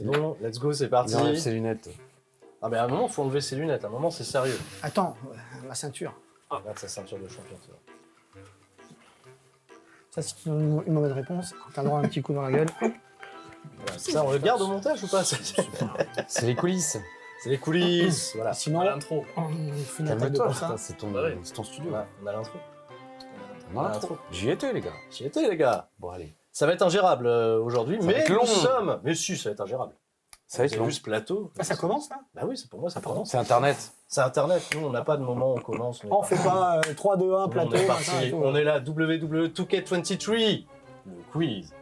C'est bon, let's go, c'est parti. Il enlève ses lunettes. Ah mais à un moment, faut enlever ses lunettes. À un moment, c'est sérieux. Attends, la ceinture. Regarde sa ceinture de champion. Tu vois. Ça, c'est une mauvaise réponse. T'as le droit à un petit coup dans la gueule. Voilà. Ça, on le garde au montage ou pas? C'est les coulisses. C'est les coulisses. Voilà. Sinon, l'intro. on fait une attaque de Calme-toi, pour ça. putain, c'est ton, Bah ouais. c'est ton studio. Voilà, on a l'intro. On a l'intro. J'y étais, les gars. J'y étais, les gars. Bon, allez. Ça va être ingérable aujourd'hui, Ça va mais être nous long. sommes. Mais si, ça va être ingérable. Ça va Vous être avez long. vu ce plateau? Ah, ça commence là? Bah oui, c'est pour moi, ça commence. C'est Internet. C'est Internet. Nous, on n'a pas de moment où on commence. On fait pas 3, 2, 1, plateau, On est machin et parti. tout. On est là, WWE 2K23. Le quiz.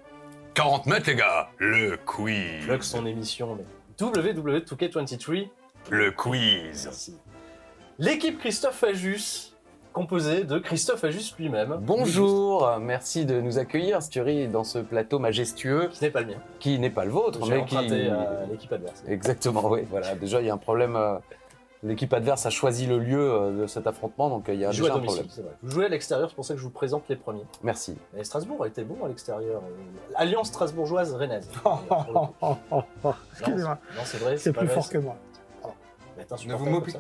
40 mètres, les gars. Le quiz. Plug son émission, mais WWE 2K23. Le quiz. Merci. L'équipe Christophe Ajus, composée de Christophe Ajus lui-même. Bonjour, merci de nous accueillir, Stury, dans ce plateau majestueux Qui n'est pas le mien. qui n'est pas le vôtre, J'ai mais qui... emprunté à l'équipe adverse. Exactement, oui. Voilà. Déjà, il y a un problème. L'équipe adverse a choisi le lieu de cet affrontement, donc il y a Je joue déjà à un domicile, problème. c'est vrai. Vous jouez à l'extérieur, c'est pour ça que je vous présente les premiers. Merci. Mais Strasbourg a été bon à l'extérieur. Alliance strasbourgeoise rennaise. Excusez-moi. Non, c'est vrai. C'est pas plus vrai, fort que moi. Mais attends,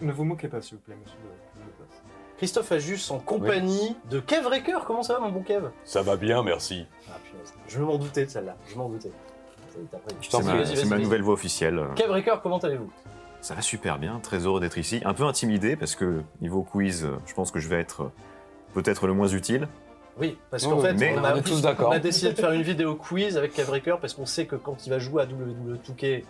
Ne vous moquez pas, s'il vous plaît, monsieur le boss. Christophe Ajus en compagnie de Kev Recker. Comment ça va, mon bon Kev? Ça va bien, merci. Ah, punaise. Je m'en doutais de celle-là. Je m'en doutais. Ça y est, t'as pris. Je t'en C'est prie, ma, Vas-y, c'est ma vas-y. nouvelle voix officielle. Kev Recker, comment allez-vous? Ça va super bien, très heureux d'être ici. Un peu intimidé parce que niveau quiz, je pense que je vais être peut-être le moins utile. Oui, parce Oh, qu'en fait, mais on on est tous d'accord. on a décidé de faire une vidéo quiz avec Kev Recker parce qu'on sait que quand il va jouer à WWE 2K,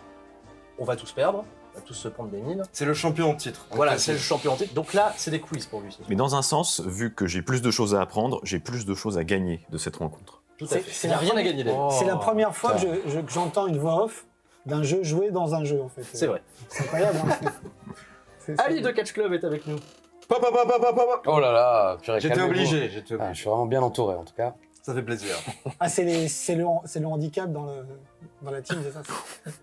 on va tous perdre, on va tous se prendre des mines. C'est le champion en titre. Voilà, c'est le champion en titre. Donc là, c'est des quiz pour lui. ce soir. Mais dans un sens, vu que j'ai plus de choses à apprendre, j'ai plus de choses à gagner de cette rencontre. Tout à C'est- fait. c'est Il n'y a la rien à première- gagner d'ailleurs. Oh. C'est la première fois putain. que j'entends une voix off d'un jeu joué dans un jeu, en fait. C'est vrai. C'est incroyable. Hein. Ali de Catch Club est avec nous. Oh là là, purée, J'étais calmez-vous. obligé, j'étais Ah, obligé. je suis vraiment bien entouré, en tout cas. Ça fait plaisir. Ah, c'est le handicap dans la team, c'est ça?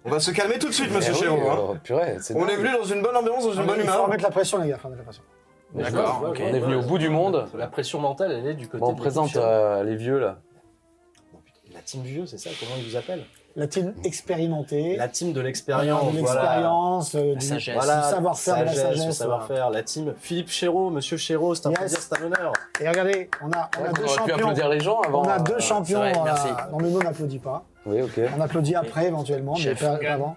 On va se calmer tout de suite, Eh monsieur oui, Chéreau. Hein. Purée, c'est On dingue. est venu dans une bonne ambiance, dans une bonne Il faut humeur. remettre la pression, les gars, faut remettre la pression. D'accord, ok. On est venu au bout du monde. La pression mentale, elle est du côté Bon, on de présente l'équipe. les vieux, là. Bon, putain, la team vieux, c'est ça? Comment ils vous appellent? La team expérimentée. La team de de l'expérience. l'expérience, du sagesse. Voilà, savoir-faire, de la sagesse. le savoir-faire. La team Philippe Chéreau, monsieur Chéreau, c'est un Yes. plaisir, c'est un honneur. Et regardez, on a On deux aurait pu champions. applaudir les gens avant. On a deux champions. c'est vrai, merci. Non, mais nous, on n'applaudit pas. Oui, ok. On applaudit après, éventuellement, Chef mais pas Hogan. avant.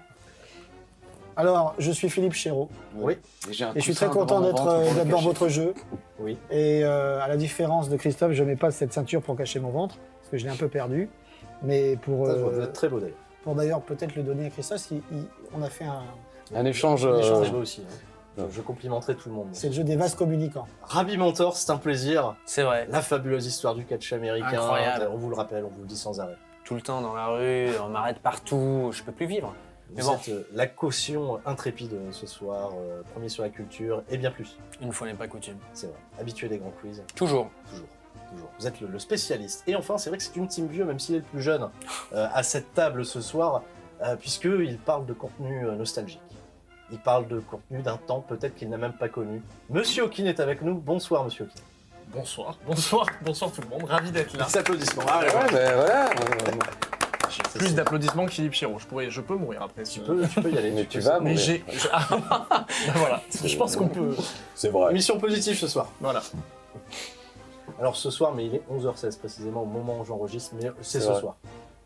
Alors, je suis Philippe Chéreau. Oui. Et je suis très content d'être dans votre jeu. Oui. Et à la différence de Christophe, je mets pas cette ceinture pour cacher mon ventre, parce que je l'ai un peu perdu. Mais pour, Ça, vous êtes très beau d'ailleurs. pour d'ailleurs peut-être le donner à Christophe, on a fait Un échange. Un échange beau aussi. Hein. Je complimenterai tout le monde. c'est le jeu des vases communicants. Rabbi Mentor, c'est un plaisir. C'est vrai, La fabuleuse histoire du catch américain. Incroyable. On vous le rappelle, on vous le dit sans arrêt. tout le temps dans la rue, on m'arrête partout, je peux plus vivre. Mais Vous bon. êtes la caution intrépide ce soir, premier sur la culture et bien plus. Une fois n'est pas coutume. C'est vrai. Habitué des grands quiz. Toujours. Toujours. Toujours. Vous êtes le spécialiste. Et enfin, c'est vrai que c'est une team vieux, même s'il est le plus jeune, à cette table ce soir, puisqu'il parle de contenu nostalgique. Il parle de contenu d'un temps peut-être qu'il n'a même pas connu. Monsieur Hawkin est avec nous. Bonsoir, monsieur Hawkin. Bonsoir tout le monde, ravi d'être là. Des applaudissements. Ouais, ben voilà. Plus d'applaudissements que Philippe Chéreau, je peux mourir après. Tu peux y aller. Mais tu vas Mais mourir. Ben voilà, je pense qu'on peut. C'est vrai. Mission positive ce soir. Voilà. Alors ce soir, mais il est 11h16 précisément au moment où j'enregistre, mais c'est C'est ce vrai. soir.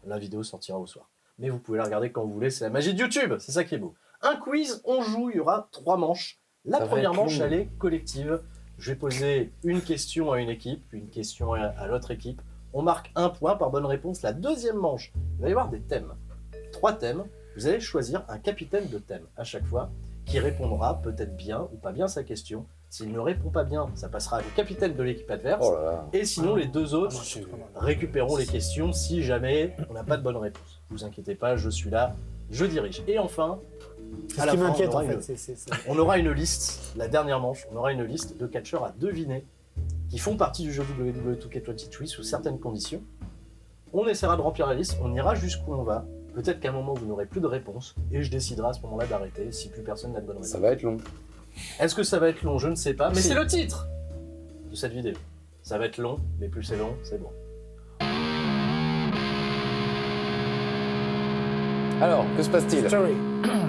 La vidéo sortira au soir. Mais vous pouvez la regarder quand vous voulez, c'est la magie de YouTube, c'est ça qui est beau. Un quiz, on joue, il y aura 3 manches. La Ça va première être manche, long. elle est collective. Je vais poser une question à une équipe, une question à l'autre équipe. On marque 1 point par bonne réponse. La deuxième manche, il va y avoir des thèmes. 3 thèmes. Vous allez choisir un capitaine de thème à chaque fois qui répondra peut-être bien ou pas bien à sa question. S'il ne répond pas bien, ça passera au capitaine de l'équipe adverse. Oh là là. Et sinon, les deux autres Ah, c'est pas mal. récupérons les questions si jamais on n'a pas de bonne réponse. Vous inquiétez pas, je suis là, je dirige. Et enfin, C'est à ce la qui fin, m'inquiète on aura en fait. une- on aura une liste, la dernière manche, on aura une liste de catcheurs à deviner qui font partie du jeu WWE 2K23 sous certaines conditions. On essaiera de remplir la liste, on ira jusqu'où on va. Peut-être qu'à un moment vous n'aurez plus de réponse et je déciderai à ce moment-là d'arrêter si plus personne n'a de bonne réponse. Ça va être long. Est-ce que ça va être long? Je ne sais pas, mais Si. c'est le titre de cette vidéo. Ça va être long, mais plus c'est long, c'est bon. Alors, que se passe-t-il? Story.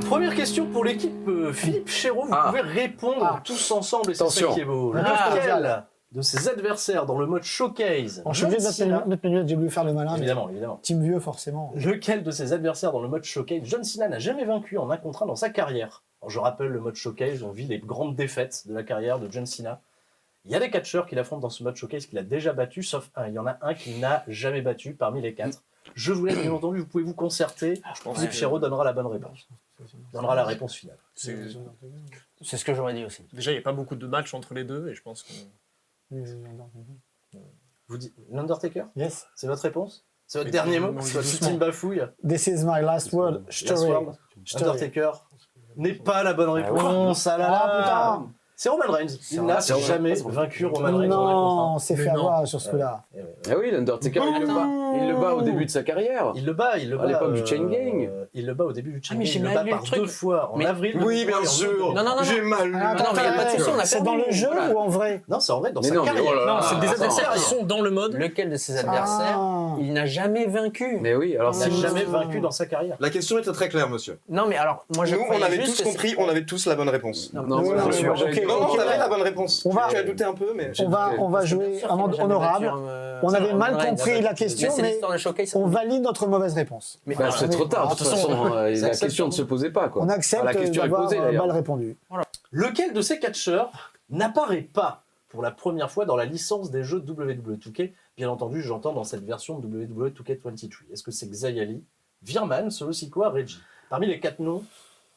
Première question pour l'équipe Philippe Chéreau. Vous Ah. pouvez répondre Ah. tous ensemble et c'est ça Attention. qui est beau. Ah. Lequel de ses adversaires dans le mode showcase, Je suis obligé John Cena- de mettre mes lunettes, j'ai voulu faire le malin, mais évidemment, évidemment. team vieux, forcément. Lequel de ses adversaires dans le mode showcase, John Cena n'a jamais vaincu en 1 contre 1 dans sa carrière? Alors, je rappelle le mode showcase, on vit les grandes défaites de la carrière de John Cena. Il y a des catcheurs qu'il affronte dans ce mode showcase qu'il a déjà battu, sauf un. Il y en a un qu'il n'a jamais battu parmi les 4. Je vous laisse, bien entendu, vous pouvez vous concerter. Philippe Chéreau donnera la bonne réponse. Donnera la réponse finale. C'est- C'est ce que j'aurais dit aussi. Déjà, il n'y a pas beaucoup de matchs entre les deux et je pense que. Vous dites l'Undertaker? Yes. C'est votre réponse? C'est votre Mais dernier non, mot? non, C'est votre doucement. ultime bafouille? This is my last word. Last Story. word. Undertaker n'est pas la bonne réponse. Ah là Ah, là. putain. C'est Roman Reigns. Il n'a c'est Roman. jamais vaincu Roman Reigns. Non, on s'est Mais fait non. avoir sur ce coup-là. Ah oui, l'Undertaker, il le bat au début de sa carrière. Il le bat, il le bat. À l'époque du Chain Gang. Il le bat au début du Chain mais Gang. j'ai Il le mal bat lu par le truc. 2 fois en Mais- avril. Oui, bien sûr. Non, non, non, J'ai mal lu. Ah, non, mais y a pas de souci, on a c'est perdu. dans le jeu Voilà. ou en vrai? Non, c'est en vrai dans Mais sa non, mais carrière. oh là là. Non, c'est des Ah, adversaires qui sont dans le mode. Lequel de ses adversaires Ah. il n'a jamais vaincu? Mais oui, alors Il n'a c'est jamais vaincu dans sa carrière. La question était très claire, monsieur. Non, mais alors, moi je Nous, on croyais avait juste tous que compris, c'est- on avait tous la bonne réponse. Non, Oui, bien oui, sûr, oui, j'avais- ok. Non, non, t'avais la bonne réponse. On va- Tu as douté un peu, mais. On va Parce que jouer bien sûr amende qu'il n'a jamais honorable. battu On avait Roman mal Reigns. compris la question, c'est mais l'histoire de showcase. on valide notre mauvaise réponse. Mais Bah, c'est mais- trop tard, de toute façon. La question ne se posait pas, quoi. On accepte Ah, la question est d'avoir posée, mal d'ailleurs. répondu. Lequel de ces catcheurs n'apparaît pas pour la première fois dans la licence des jeux WWE 2K? Bien entendu, j'entends dans cette version de WWE 2K23. Est-ce que c'est Xayali, Virman, Solo Sikoa, Reggie? Parmi les 4 noms,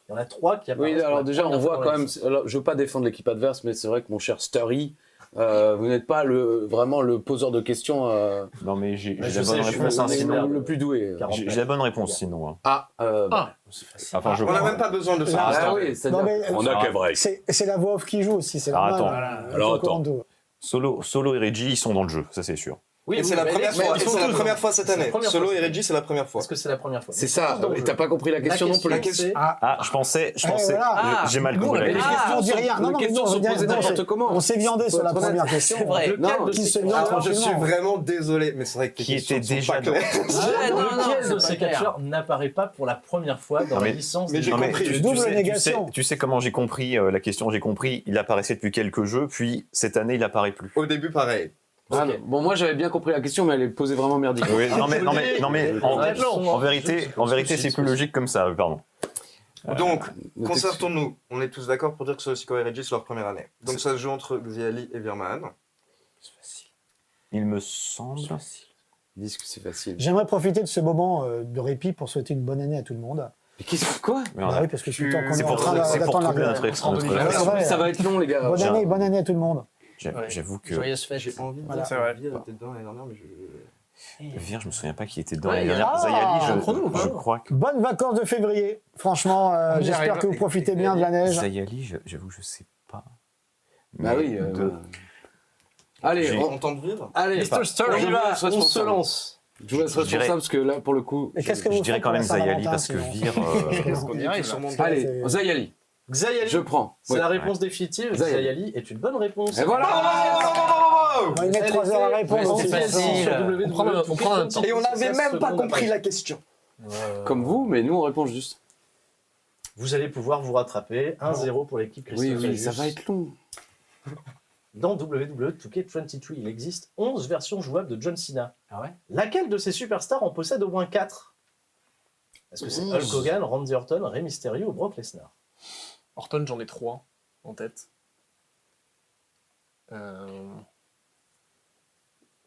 il y en a 3 qui apparaissent. Oui, pour alors la déjà, on première fois voit dans quand la même. licence. Alors, je veux pas défendre l'équipe adverse, mais c'est vrai que mon cher Story, vous n'êtes pas vraiment le poseur de questions. Non, mais j'ai Mais la je sais, bonne je suis réponse, hein, le- sinon. le plus doué. 40. J'ai la bonne réponse, sinon. hein. Ah, Ah. Enfin, je On n'a crois. même pas besoin de Là, ça. Ah oui, c'est-à-dire. Non, mais On a qu'à vrai. c'est la voix off qui joue aussi, c'est Alors, normal. attends. Alors, Il faut qu'on attends. tout. Solo et Reggie, ils sont dans le jeu, ça c'est sûr. Oui, Et c'est la mais première les- fois. mais Et ils sont c'est la tous première dans- fois cette c'est la année. première Solo fois et cette Reggie, c'est la première fois. Est-ce que c'est la première fois? C'est ça, Dans le et jeu. t'as pas compris la question non plus. La question, c'est- Ah, je pensais. voilà. J'ai mal Nous, compris on la avait question. des questions, on dit rien. Non, non, les mais questions non, sont on dit rien. posées Non, n'importe comment. On s'est viandé sur la Faut être première honnête. question. C'est vrai. Lequel Non, de qui ces se vient catcheurs- Alors, je suis tranquillement. vraiment désolé, mais c'est vrai que tes Qui questions était sont déjà pas dans- claires. Ouais, non, non, Lequel c'est de pas ces clair. catcheurs n'apparaît pas pour la première fois dans Non, la mais- licence mais des j'ai jeux? Non, mais compris. Double négation. tu sais comment j'ai compris la question, j'ai compris, il apparaissait depuis quelques jeux, puis cette année il apparaît plus. Au début, pareil. Ah, Ok. bon, moi j'avais bien compris la question, mais elle est posée vraiment merdique. Oui, non mais en Ouais, vérité c'est plus logique comme ça, pardon. Donc, Ne concertons-nous. On est tous d'accord pour dire que Solo Sikoa et Reggie, c'est leur première année. Donc, ça se joue entre Xayali et Virman. Il me semble. Ils disent que c'est facile. J'aimerais profiter de ce moment de répit pour souhaiter une bonne année à tout le monde. Mais qu'est-ce quoi Mais Bah on a- oui, parce que je suis temps qu'on C'est est en pour train c'est pour d'attendre troubler la notre gueule. notre Ouais, relation. ouais. Ça va être long, les gars. Bonne année à tout le monde. J'avoue que Joyeuse fête. J'ai envie de Voilà. dire C'est vrai. que Vir était dedans l'année dernière, mais je... Vir, je me souviens pas qui était dedans Ouais, l'année dernière. ah, Zayali, chrono ou pas je crois que. Bonnes vacances de février. Franchement, On y j'espère arrive. que vous profitez bien de la neige. Zayali, j'avoue, je sais pas. Bah oui. De- Allez, J'ai- on, On tente vivre. allez, Mr. Story. On y va, Je on reste se lance. je vous laisse Je dirais- responsable parce que là, pour le coup. Et qu'est-ce que Je vous dirais faites quand pour même la Saint-Valentin, Zayali parce que sinon Vir. Qu'est-ce qu'on y arrive, là Sûrement pas, Allez, c'est- Zayali, Xayali, je prends. c'est Ouais. la réponse définitive. Xayali. Xayali est une bonne réponse. Et voilà. On va y mettre 3 heures à répondre. Ouais, donc c'est c'est facile. ça. On prend un temps. Et on n'avait même pas compris la question. Comme vous, mais nous on répond juste. Vous allez pouvoir vous rattraper. 1-0 pour l'équipe Christophe Oui, oui, Ajus. ça va être long. Dans WWE 2K23, il existe 11 versions jouables de John Cena. Ah ouais? Laquelle de ces superstars en possède au moins 4? Est-ce que c'est 11. Hulk Hogan, Randy Orton, Rey Mysterio ou Brock Lesnar? Orton, j'en ai 3 en tête.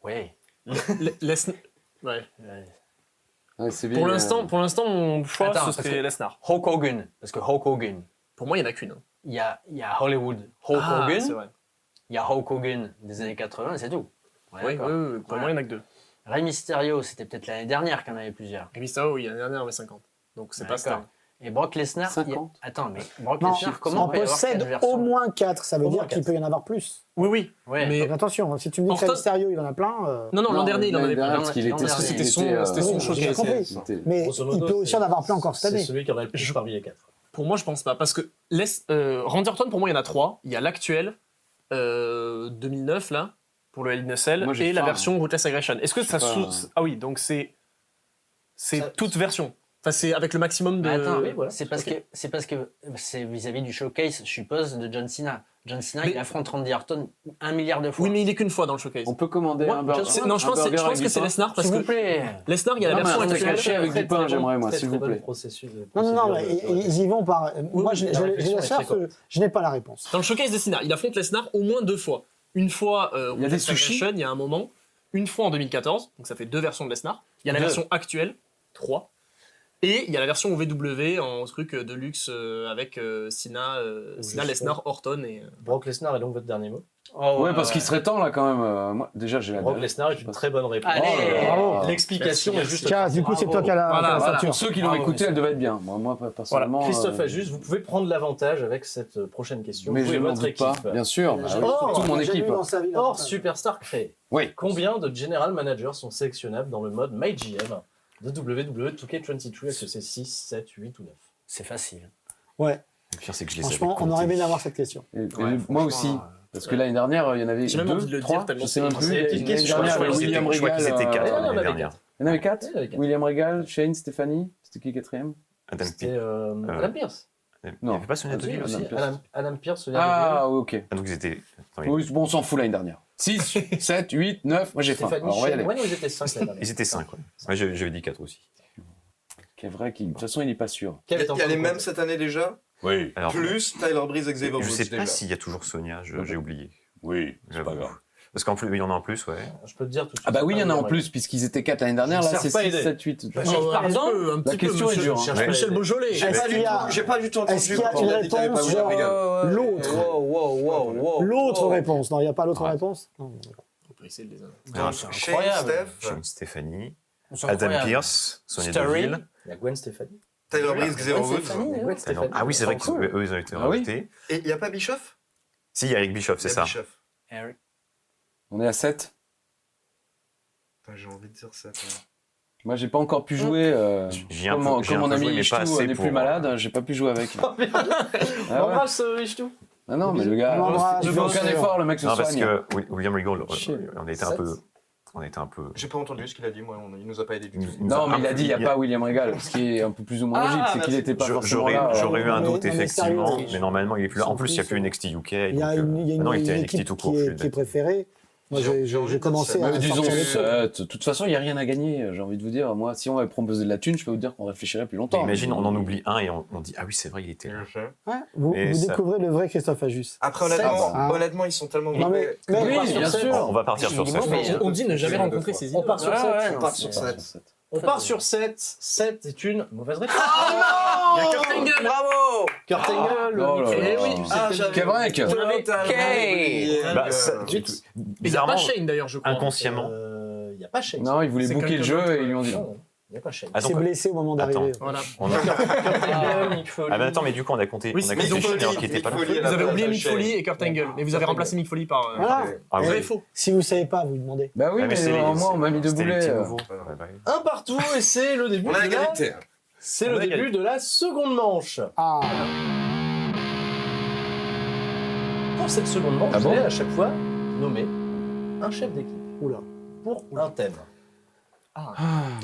Ouais. Lesnar. Ouais. Ouais, c'est bien. Pour l'instant, mon choix, Attends, ce parce serait que- Lesnar. Hulk Hogan. Parce que Hulk Hogan, Pour moi, il n'y en a qu'une. il y a Hollywood Hulk Ah, c'est Hogan, vrai. il y a Hulk Hogan des années 80, c'est tout. Ouais, Oui, d'accord. oui, oui, pour moi, il n'y en a que 2. Rey Mysterio, c'était peut-être l'année dernière qu'il y en avait plusieurs. Rey Mysterio, oui, l'année dernière, mais 50. Donc c'est pas D'accord. ça. Et Brock Lesnar, 50. attends, mais Brock Non, Lesnar, comment on on peut y avoir possède 4 versions au moins 4. Ça veut Au dire moins qu'il 4. peut y en avoir plus. Oui, oui. Ouais. Mais Donc attention, si tu me dis que Orton- Rey Mysterio, il en a plein. non, non, l'an dernier, il en avait dernier, pas. parce qu'il L'an était. dernier. C'était son c'était showcase. j'ai compris. c'était- Mais Grosso il modo, peut aussi c'est- en avoir plein encore cette C'est année. celui qui en a le plus parmi les 4. Pour moi, je pense pas. Parce que Randy Orton, pour moi, il y en a 3. Il y a l'actuel, 2009, là, pour le Hell in a Cell, Moi, j'ai et la pas, version Ruthless Aggression. Est-ce que ça pas- Ah oui, donc c'est Ça- toute version. Enfin, c'est avec le maximum de. Mais attends, oui, voilà. c'est parce que c'est vis-à-vis du showcase, je suppose, de John Cena. John Cena, Mais- il affronte Randy Orton 1 milliard de fois. Oui, mais il est qu'une fois dans le showcase. On peut commander Ouais, un burger. Non, je pense, un burger que avec c'est du pain. Lesnar parce S'il vous que plaît. Lesnar, il y a la Non, mais version un steak actuelle. haché avec du pain, j'aimerais, moi, Très, s'il très vous bonne plaît. Non, mais procédure ils y vont par. Moi, je la l'ai réflexion la est faire, très correcte. je n'ai pas la réponse. Dans le showcase de Cena, il affronte Lesnar au moins 2 fois. Une fois Il y a des sushis. il y a un moment. Une fois en 2014, donc ça fait 2 versions de Lesnar. Il y a la 2. version actuelle, 3. Et il y a la version OVW en truc de luxe avec Cena, sais Lesnar, Orton et. Brock Lesnar est donc votre dernier mot. Ouais, parce qu'il serait temps là quand même. Moi, déjà, j'ai la Brock dalle. Lesnar est une très bonne réponse. Allez. Bravo. L'explication est juste. Tiens, du coup, c'est toi qui as la Voilà, voilà. ceinture. Pour ceux qui l'ont Bravo, écouté, monsieur. elle devait être bien. Moi personnellement. Christophe Ajus, vous pouvez prendre l'avantage avec cette prochaine question. Mais Vous je et n'en votre doute équipe. pas. Bien sûr. Bah oui, Oh, toute mon J'ai équipe. vu dans sa vie, là. Hors Superstar créé. Oui. Combien de general managers sont sélectionnables dans le mode MyGM de WWE 2K23? Est-ce que c'est 6, 7, 8 ou 9? C'est facile. Ouais, Le pire, c'est que je les avais franchement, on aurait comptés. aimé d'avoir cette question. Et Ouais, moi aussi. Parce que l'année dernière, il y en avait J'ai même envie de 2, le 3, dire tellement je sais même c'est- plus. c'est une petite L'année question. dernière, Je crois il y qu'ils avait William Je crois qu'ils Regal. étaient 4 il y en l'année avait dernière. quatre. Il y en avait 4 Oui, il y en avait quatre. William Regal, Shane, Stéphanie. C'était qui quatrième Adam C'était Pearce. Adam Pierce. Il Non. n'y avait pas Sonia Aussi, Deville aussi. aussi Adam Pierce, Sonia Ah, ok. Ah, donc ils étaient. Attends, Oui, bon, on s'en fout l'année dernière. 6, 7, 8, 9. Moi j'ai faim. Stéphanie Alors on va y aller. Chen. Ouais, nous, ils étaient 5 la dernière. Ils étaient 5, ouais. Ouais, j'avais dit 4 aussi. Qui est vrai qu'il. De toute façon, il n'est pas sûr. Quel est Il y a encore les le mêmes compte cette année déjà, Oui, Alors, plus Tyler Breeze et Xavier je sais Woods pas déjà. s'il y a toujours Sonia, j'ai oublié. oui, c'est pas J'avoue. grave. Parce qu'en plus, il y en a en plus, ouais. Je peux te dire tout de suite. Ah bah oui, il y en a en Ouais. plus, puisqu'ils étaient 4 l'année dernière. Je Là, ne c'est cherche pas 6, à 7, 8. Un petit question peu, est dure, hein. monsieur Ouais. Michel Beaujolais. Est-ce qu'il y a- J'ai pas du tout entendu. Est-ce qu'il y a quand une il a dit qu'il y avait pas réponse William Regal. l'autre L'autre réponse. Non, il n'y a pas l'autre Ouais. réponse Non. On peut essayer de les Alors, c'est Shane, incroyable. Steph, Shane Stéphanie, C'est Adam incroyable. Pierce, Sonia Story. Deville. Il y a Gwen Stefani. Tyler Breeze, Xavier Gwen Woods. Stefani, Gwen Stefani. Ah oui, c'est vrai Cool. qu'eux, ils ont été Ah oui. rajoutés. Et il n'y a pas Bischoff Si, il y a Eric Bischoff, c'est Il y a ça. Bischoff. Eric. On est à 7. Putain, j'ai envie de dire ça. toi. Moi, j'ai pas encore pu jouer. J'ai un Comme peu- mon j'ai un peu ami joué, mais Ishtou pas assez n'est pour, plus malade, j'ai pas pu jouer avec. Oh merde. Ah ouais. Embrasse Richtou. Ah non, mais le gars, On l'embrasse, il fait bien aucun sûr. effort, le mec se Non, parce soigne. que William Regal, Chier. on était un Sept. peu. On était un peu. J'ai pas entendu ce qu'il a dit, moi, il nous a pas aidé du tout. il nous Non, mais il a dit il n'y a il- pas William Regal, ce qui est un peu plus ou moins Ah, logique, c'est qu'il merci. n'était pas forcément J'aurais là. j'aurais eu un mais- doute, non, mais effectivement, sérieux, mais normalement, il est plus là. En plus, il n'y a plus Ils NXT UK. Il y a une, non, il était équipe NXT tout court. qui je est, suis qui est d'accord. préférée. Moi, J'ai envie j'ai de commencé dire à Mais disons sortir les trucs. 7. De toute façon, il n'y a rien à gagner, j'ai envie de vous dire. Moi, si on m'avait proposé de la thune, je peux vous dire qu'on réfléchirait plus longtemps. Imagine, on en oublie un et on dit ah oui, c'est vrai, il était là. Ouais, vous Et vous ça- découvrez le vrai Christophe Ajus. Après, honnêtement, Ah. honnêtement, ils sont tellement Non, mais- mauvais. mais- Oui, bien sûr. On va partir sur ça. Non, mais- On dit ne jamais rencontrer ses On idoles. part sur Ouais, 7. ouais, On non, part c'est- sur 7. On part sur 7. 7 est une mauvaise réponse. Il y a Kurt Angle. Bravo. Kurt Angle, Oh là Mick là. Foley, oui, ah, j'avais- Kevrek. On avait Kay. Bah, ça- Huit. Mais il n'y a bizarrement, pas Shane d'ailleurs, je crois. inconsciemment. Il n'y a pas Shane. Non, ils voulaient C'est booker le quelqu'un jeu d'autre, et ils lui ont dit non. Non, il n'y a pas Shane. Ah, Il s'est donc- blessé au moment d'arriver. Voilà. on a- Kurt Angle, Mick Foley. Ah bah attends, mais du coup, on a compté. Oui, on a mais compté Mick Shane alors Foley, qu'il était pas là. Mick Foley, Vous avez la oublié place Mick à Foley Shane. et Kurt Angle, mais vous avez remplacé Mick Foley par. Voilà. Ah Vrai oui. et faux. Si vous ne savez pas, vous demandez. Bah oui, Ah, mais c'est les- moi, on m'a mis deux c'était les boulets. petits nouveaux. Voilà. Ouais, bah oui. Un partout et c'est le début On a de la... égalité. C'est On le a début de la seconde manche. Ah, Pour cette seconde manche, Ah vous bon allez à chaque fois nommer un chef d'équipe oula. pour un thème.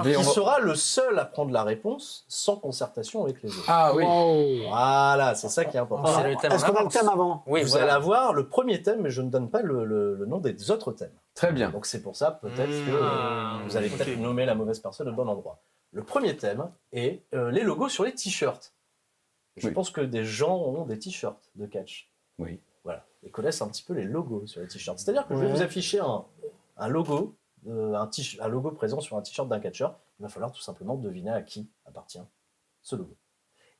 Mais Qui on va- sera le seul à prendre la réponse sans concertation avec les autres. Ah oui. Wow. Voilà, c'est ça qui est important. C'est le thème. Est-ce qu'on a le thème avant Oui, Vous voilà. allez avoir le premier thème, mais je ne donne pas le nom des autres thèmes. Très bien. Donc c'est pour ça peut-être que vous allez peut-être ok. nommer la mauvaise personne au bon endroit. Le premier thème est les logos sur les t-shirts. Je Oui. pense que des gens ont des t-shirts de catch. Oui. Voilà. Et connaissent un petit peu les logos sur les t-shirts. C'est-à-dire que je vais Ouais. vous afficher un logo, un logo présent sur un t-shirt d'un catcheur. Il va falloir tout simplement deviner à qui appartient ce logo.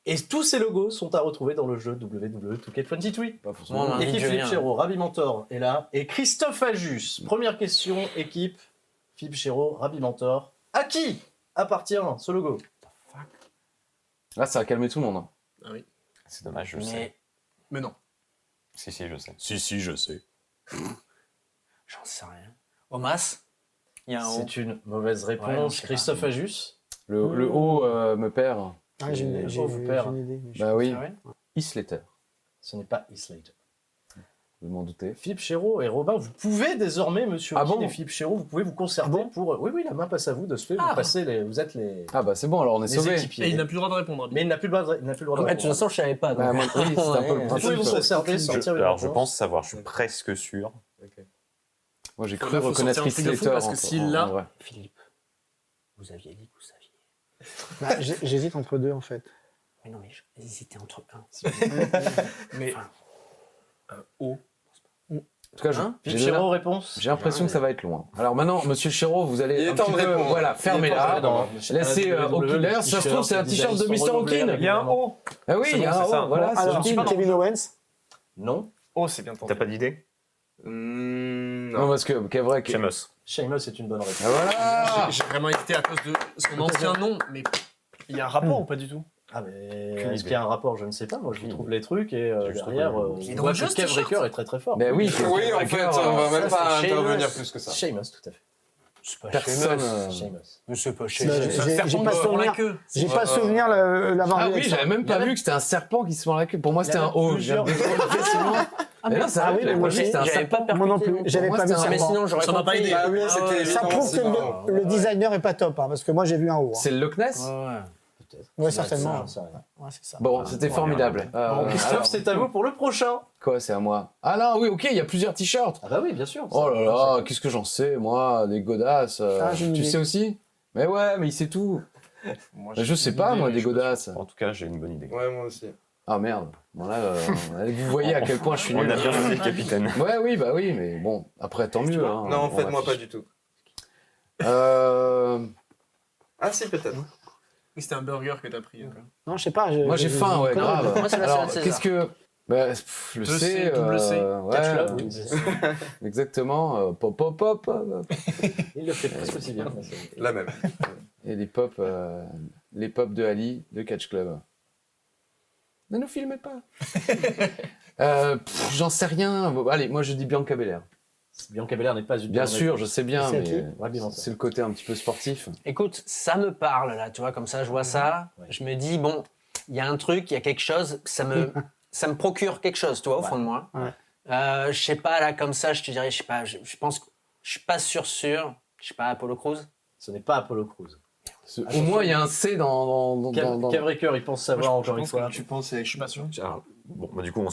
Et tous ces logos sont à retrouver dans le jeu WWE 2K23. Pas forcément. Moi, on Équipe dit Philippe Julien. Chéreau, Ravi Mentor est là. Et Christophe Ajus. Première question, équipe Philippe Chéreau, Ravi Mentor. À qui appartient ce logo? Là, ça a calmé tout le monde. hein. C'est dommage, je sais. Mais Mais non. Si, je sais. Si, je sais. j'en sais rien. Omas. Il y a un O. C'est une mauvaise Ouais, non, réponse. c'est Christophe pas- Ajus. Le haut me perd. Ah, j'ai une, vous perd. une idée. mais je- Bah oui. Ah ouais Isletter. Ce n'est pas Heath Slater. je m'en doutais. Philippe Chéreau et Robin, vous pouvez désormais, monsieur Ah Keane bon et Philippe Chéreau, vous pouvez vous concerter Ah bon pour... Oui, la main passe à vous de ce fait, vous, passez vous êtes les, Ah bah c'est bon, alors on est les sauvés. équipiers. Et il n'a plus le droit de répondre. Mais il n'a plus le droit de, il n'a plus le droit de Ouais, de toute répondre. façon, je savais pas. Bah, donc. moi, oui, c'est un peu le Ouais. Vous pouvez vous concerter, sortir une Alors je réponse. pense savoir, je suis presque sûr. Moi j'ai Faut cru reconnaître sortir un truc de Heath fou Ledger. parce que s'il l'a- vrai. Philippe, vous aviez dit que vous saviez. Bah, j'hésite entre deux en fait. Mais non, mais j'hésitais entre un. Mais. O. En tout cas, Hein Philippe Chéreau, réponse. j'ai l'impression que ça va être loin. Alors maintenant, monsieur Chéreau, vous allez Il est un temps petit de peu, répondre. voilà, Il est fermez-la. temps. Laissez Hawkins. Ça se trouve, c'est un t-shirt de Mr. Hawkins. Il y a un O. Ah oui, il y a C'est un ça. O, voilà, c'est Alors, Hawkins. Kevin Owens. Non. O, c'est bien tenté. T'as pas d'idée? Non, parce que Kevrek. Sheamus. Sheamus est une bonne réponse. Ah, voilà. J'ai vraiment hésité à cause de son ancien nom, mais il y a un rapport ou pas du tout? Ah mais Aucune est-ce idée. qu'il y a un rapport? Je ne sais pas, moi je trouve les trucs et C'est juste derrière, reconnu. Il est on dans voit le jeu, que ce Kev t-shirt. Raker est très très fort. Ben oui, Oui, en fait, on va même pas c'est intervenir Sheamus. plus que ça. Sheamus, tout à fait. C'est pas personne. Sheamus. Mais c'est pas Bah, Sheamus. j'ai pas Pour la souvenir. queue. J'ai pas souvenir l'avoir Ah vu oui, avec ça. j'avais même pas vu que c'était un serpent qui se mord la queue. Pour moi, c'était Il y un avait O. plusieurs- Mais non, c'est Ah vrai, oui, j'avais mais moi pas vu que c'était un J'avais pas serpent. Moi non plus. percuté. J'avais Pour pas moi, vu c'était ça. un Mais sinon, j'aurais Ça m'a pas compris. aidé. Ah oui, c'était Ça évidemment prouve si que marrant. le designer est pas top, hein, parce que moi j'ai vu un haut. C'est le Loch Ness Ouais. Peut-être. Ouais, Ça, certainement. ça, Ouais, c'est ça. Bon, c'était formidable. Christophe, alors, c'est à vous pour le prochain. quoi, c'est à moi? Ah non, oui, ok, il y a plusieurs t-shirts. Ah bah oui, bien sûr. Oh là là, qu'est-ce que j'en sais, moi, des godasses. Ah, j'ai une tu idée. sais aussi? Mais ouais, mais il sait tout. Moi, Je sais pas, moi, des godasses. En tout cas, j'ai une bonne idée. Ouais, moi aussi. Ah merde. Bon, là, vous voyez à quel point je suis On nul. a bien choisi le capitaine. Ouais, oui, bah oui, mais bon, après, tant mieux. Hein, Non, en on fait, moi affiche. pas du tout. Ah si, peut-être. Oui, c'était un burger que t'as pris. quoi. Non, je sais pas. Moi, j'ai faim, ouais, grave. Moi, c'est la Alors, salade qu'est-ce que. Bah, pff, le Deux C, C, double C. ouais, Catch Club, oui. exactement. Pop, pop, pop, pop. Il le fait presque aussi bien. La même. Et les pop de Ali de Catch Club. Ne nous filmez pas. J'en sais rien. Bon, allez, moi je dis Bianca Belair. Bianca Belair n'est pas une Bien bonne sûr, réponse. je sais bien, C'est mais qui Ouais, bien sûr. c'est le côté un petit peu sportif. Écoute, ça me parle là, tu vois, comme ça, je vois ça. Ouais. Je me dis, bon, il y a un truc, il y a quelque chose, ça me procure quelque chose, tu vois, au fond de moi. Ouais. Je sais pas, là, comme ça, je te dirais, je sais pas, je pense que je suis pas sûr, je sais pas, Apollo Crews. Ce n'est pas Apollo Crews. Au moins, il y a un C dans. Kev Raker, il pense savoir encore une fois. Tu penses, je suis pas sûr. Alors, bon, bah, du coup,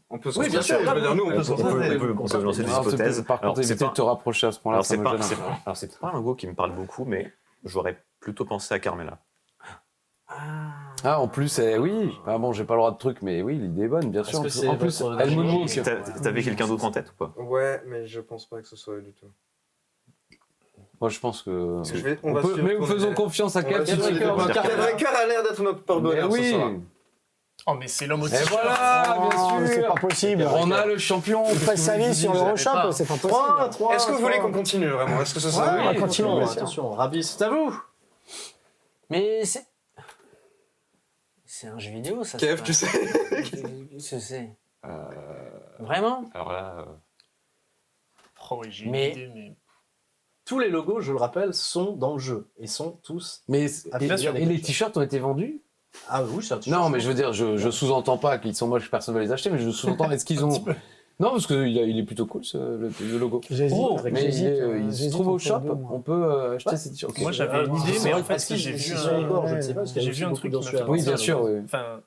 On peut Oui, bien sûr, Je veux dire, nous, on peut s'en on peut lancer des Alors, hypothèses. par contre, Alors, c'est éviter de pas- te rapprocher à ce point-là. alors, ça c'est me pas, gêne un c'est peu. pas- alors, c'est pas un logo qui me parle beaucoup, mais j'aurais plutôt pensé à Carmela. Ah, en plus, oui. Ah bon, j'ai pas le droit de truc, mais oui, l'idée est bonne, bien sûr. que c'est En plus, votre- elle me moque. T'avais quelqu'un d'autre en tête ou pas? Ouais, mais je pense pas que ce soit du tout. Moi, je pense que. Parce que je vais- on On va peut- suivre mais ton faisons idée. confiance à On va Kev. suivre si ton tu idée. veux pas Kev dire- Raker a l'air d'être notre porte-bonheur Mais ce oui. soir. Oh, mais c'est l'homme au Et t-shirt. voilà, Non, bien mais c'est sûr. pas possible. On a le champion. Il passe sa vie sur le l'Euroshop. Euroshop, c'est pas possible. Est-ce que vous voulez qu'on continue vraiment? Est-ce que ce sera Ouais, on va continuer, Attention, bien sûr. attention, Rabi, c'est à vous. Mais c'est. C'est un jeu vidéo, ça. Kev, c'est tu pas- sais. Qu'est-ce que c'est Vraiment Alors là, Oh, oui, j'ai une Mais- idée, mais. Tous les logos, je le rappelle, sont dans le jeu et sont tous. Mais Ah, et, bien sûr, et les t-shirts ont été vendus? Ah oui, ça. Non, mais je veux dire, je sous-entends pas qu'ils sont moches, personne ne va les acheter, mais je sous-entends, est-ce qu'ils ont. Non, parce qu'il est plutôt cool, le logo. J'hésite. Oh, mais j'hésite, il se j'hésite trouve au entre shop, les deux, moi. on peut acheter ces t-shirts. Moi, j'avais une idée, c'est mais vrai en fait, que j'ai vu si un- c'est encore, je ne sais pas, parce qu'il y a j'ai aussi vu un beaucoup truc dans qui m'a celui-là. fait Oui, penser bien à sûr, oui. Enfin,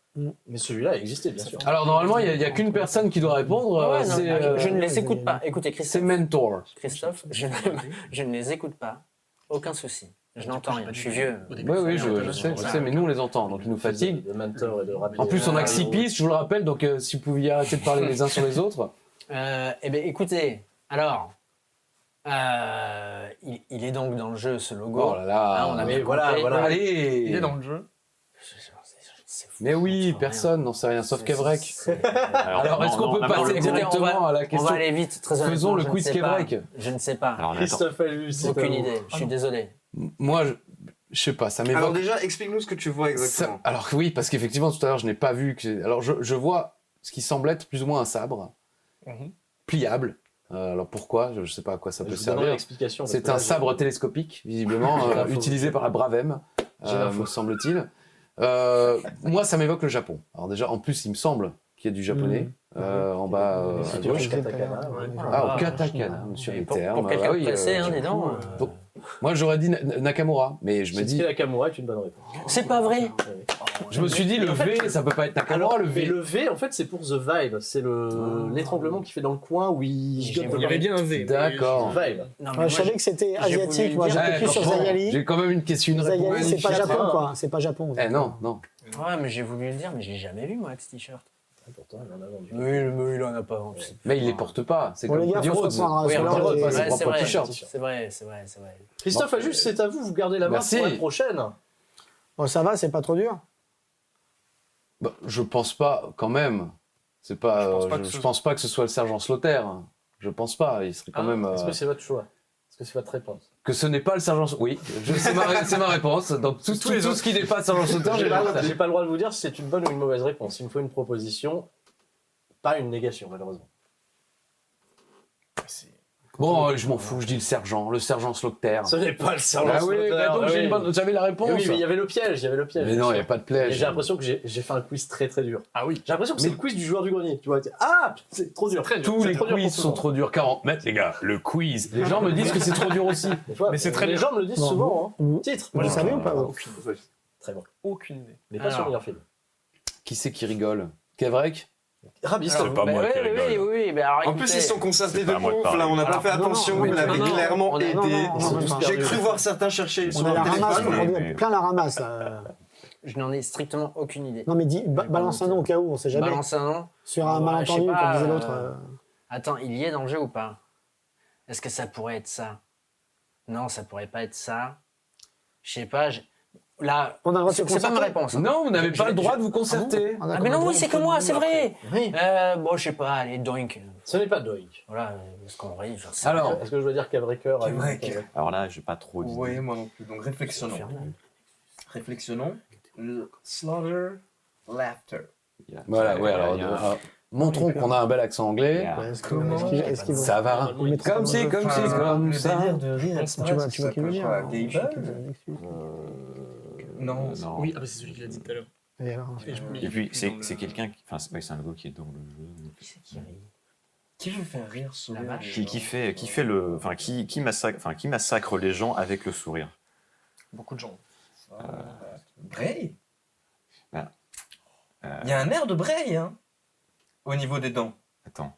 Mais celui-là existait, bien sûr. Alors, normalement, il n'y a qu'une personne qui doit répondre, Ouais, non, c'est je ne les écoute pas. Écoutez, c'est Christophe, Mentor. je ne les écoute pas. Aucun souci. Je n'entends rien. Je suis vieux. au début, Oui, oui, ça allait, je sais, voilà. mais nous, on les entend, donc ils nous fatiguent. De Mentor et de Rabi. En plus, on a que 6 Ah, pistes, je vous le rappelle, donc si vous pouviez arrêter de parler les uns sur les autres. Eh bien, écoutez, alors, il est donc dans le jeu, ce logo. Oh là là. Ah, on a bien voilà, compris. voilà. Allez. Il est dans le jeu. C'est fou, Mais oui, j'entends personne n'en sait rien, sauf Kevrek. C'est- Alors, est-ce qu'on peut non, passer écoutez, directement à la On question? va aller vite, très honnêtement. Faisons le je ne quiz sais pas. Kevrek. Je ne sais pas. Alors, là, attends. Christophe a lu, c'est Aucune à vous. idée. Je suis désolé. Moi, je sais pas, ça Alors m'évoque. déjà, explique-nous ce que tu vois exactement. Alors oui, parce qu'effectivement, tout à l'heure, je n'ai pas vu que. Alors, je vois ce qui semble être plus ou moins un sabre Mhm. pliable. Alors pourquoi? Je ne sais pas à quoi ça Je peut vous donnerai servir. l'explication. parce C'est que là, un je- sabre télescopique, visiblement, J'ai l'info. utilisé par la Bravem, J'ai l'info. me semble-t-il. Moi, ça m'évoque le Japon. Alors déjà, en plus, il me semble y a du japonais. En bas, à C'est gauche. katakana, ouais. Ah, au katakana, sur les Pour termes. quelqu'un Ah oui, pressé, hein, dis donc. donc, moi, j'aurais dit Nakamura, mais je me Shinsuke dis, Nakamura est une bonne réponse. C'est pas vrai. je me suis dit, le V, ça peut pas être Nakamura, le Mais V. le V, en fait, c'est pour The Vibe. C'est l'étranglement qu'il fait dans le coin où il J'ai gigote voulu Il y avait bien un V. D'accord. Vibe. Non, mais Ouais, je savais que c'était j'ai voulu asiatique. le Moi, dire. j'étais plus sur franchement, Zayali. j'ai quand même une question, une réponse. Zayali, c'est pas magnifique. Japon, quoi. C'est pas Japon. Eh non, non. Ouais, mais j'ai voulu le dire, mais je l'ai jamais vu, moi, avec ce t-shirt. Pourtant, il en a vendu. Mais il en a pas vendu. Mais il les porte pas. C'est Bon, comme les gars, Cody faut se Rhodes. reprendre. Oui, Parce que là, Cody Rhodes, on est- pas ses Ouais, c'est propres vrai, t-shirts. c'est vrai, c'est vrai, c'est vrai. Christophe, juste, c'est à vous. Vous gardez la main Merci. pour la prochaine. Bon, ça va, c'est pas trop dur. Bah, je pense pas, quand même. C'est pas. Je pense pas que ce soit le sergent Slaughter. Je pense pas. Il serait quand même. Est-ce que c'est votre choix? Est-ce que c'est votre réponse? Que ce n'est pas le sergent. Oui, c'est ma réponse. Donc tout ce qui n'est pas le sergent Slaughter, J'ai pas le droit de vous dire si c'est une bonne ou une mauvaise réponse. Il me faut une proposition, pas une négation, malheureusement. Bon, je m'en fous. Je dis le sergent Slaughter. Ce n'est pas le sergent Ah oui, Slaughter. bah donc Ah j'ai oui. une bonne- j'avais la réponse. Oui, mais il y avait le piège, Mais non, il n'y a pas de Et piège. j'ai l'impression que j'ai fait un quiz très très dur. Ah oui. J'ai l'impression que c'est le quiz du joueur du grenier. Tu vois, c'est trop dur. Tous C'est les trop dur quiz pour tout le sont monde. trop durs. 40 mètres, les gars. Le quiz. Les gens me disent que c'est trop dur aussi. Des fois, Mais c'est très les dur. gens me le disent Bon, souvent. vous- Hein. Titre. Vous le savez ou pas vous Très bon. Aucune idée. Mais pas sur Alors. meilleur film. Qui c'est qui rigole Kevrek Rabis, C'est pas moi qui rigole. Oui, mais alors En plus, ils sont concertés C'est de pas à moi de ouf, parler. là, on n'a pas Alors, fait attention, non, vous l'avez non, non, clairement on a- aidé. non, non, sont tous J'ai perdus. cru voir certains chercher sur On a la leur ramasse, téléphone. on mais- a plein la ramasse. Là. Je n'en ai strictement aucune idée. Non, mais balance un nom au cas où, on sait jamais. Balance un nom. Sur un Ouais, malentendu, je sais pas, comme disait l'autre. Attends, il y est dans le jeu ou pas? Est-ce que ça pourrait être ça? Non, ça pourrait pas être ça. Je sais pas. Là, On a le droit de se c'est pas ma concerter. réponse. Non, vous n'avez Je- pas je- le droit de vous concerter. Ah, mais non, oui, c'est que moi, c'est vrai. Oui. Bon, je sais pas, allez, doink. Ce n'est pas Doink. Voilà, ce qu'on rit, j'en sais Alors, Est-ce que je dois dire Cavrecker a eu Cavrecker. Alors là, j'ai pas trop d'idées. Oui, moi non plus. Donc réflexionnons. Réflexionnons. Slaughter, laughter. voilà, ouais, alors, montrons qu'on a un bel accent anglais. Ouais, est-ce qu'ils vont- Ça va. ils mettent Comme si, comme si, comme ça. de rire, Tu vois qui veut dire hein. Non. Non. Oui, ah, bah, c'est celui qui l'a dit tout à l'heure. Et alors, Et puis, c'est quelqu'un qui. Enfin, c'est un gars qui est dans le jeu. Qui veut faire rire sourire La vache. Qui fait le. Enfin, qui massacre les gens avec le sourire. Beaucoup de gens. Bray. Ah. Il y a un air de Bray, hein, au niveau des dents. Attends.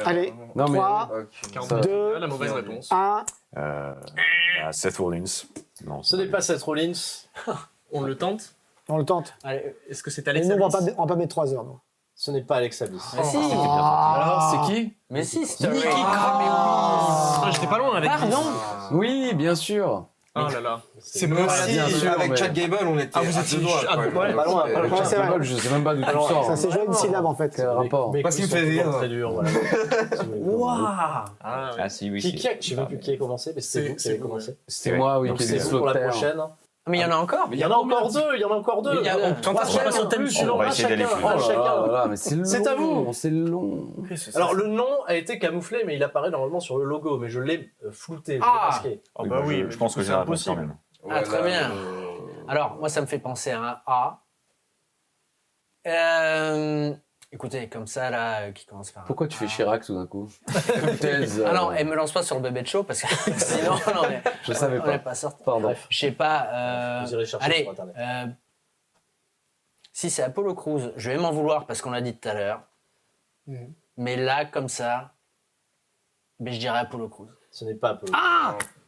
Allez, Non, mais 3, 42. Deux. La mauvaise réponse. 1. Seth Rollins. Non, Ce n'est pas Seth Rollins. On le tente. On le tente. Allez, Est-ce que c'est Et Alex nous, on Alice va pas mettre 3 heures. nous. Ce n'est pas Alexa Bliss. mais si. Alors, c'est qui Mais si, Story. Ah, j'étais pas loin avec. Pardon. Oui, bien sûr. Oh là là. C'est possible. bien sûr, Avec mais- Chad Gable, on était Ah, vous à étiez deux doigts, à quoi. deux doigts. Pas loin, pas loin. Ouais, c'est vrai. Je sais même pas d'où tu Alors, sors. Ça s'est joué à une syllabe en fait. Quel rapport Mes Parce qu'il quiz me fait sont toujours rire. Très dur, voilà. Waouh. Ah, ouais. Ah, si, oui. Qui a, je sais même plus qui a commencé, mais c'était vous qui C'est avez vous, commencé. C'est moi, oui, Donc qui c'est est vous pour la Slaughter. prochaine. Mais il y en a encore. Il y en a encore deux, il y en a encore deux. Il y a- Quand Trois on passe sur thème chacun. suivant, on va Un essayer d'aller chacun, plus un vite. Oh là là chacun. là, mais c'est long. C'est à vous. C'est long. Alors le nom a été camouflé, mais il apparaît normalement sur le logo, mais je l'ai flouté, je l'ai Ah. masqué. Oh bah oui, Je pense que j'ai la réponse quand même. Ah, très bien. Alors, moi, ça me fait penser à un A. Écoutez, comme ça, là, qui commence par. Pourquoi tu fais Chirac tout d'un coup Comme thèse. Ah non, elle me lance pas sur le bébé de show parce que sinon, non, mais Je savais on n'est pas. pas sorti. Pardon. Je sais pas. Vous irez chercher Allez, sur Internet. si c'est Apollo Crews, je vais m'en vouloir parce qu'on l'a dit tout à l'heure. Mais là, comme ça, ben, je dirais Apollo Crews. Ce n'est pas Apollo.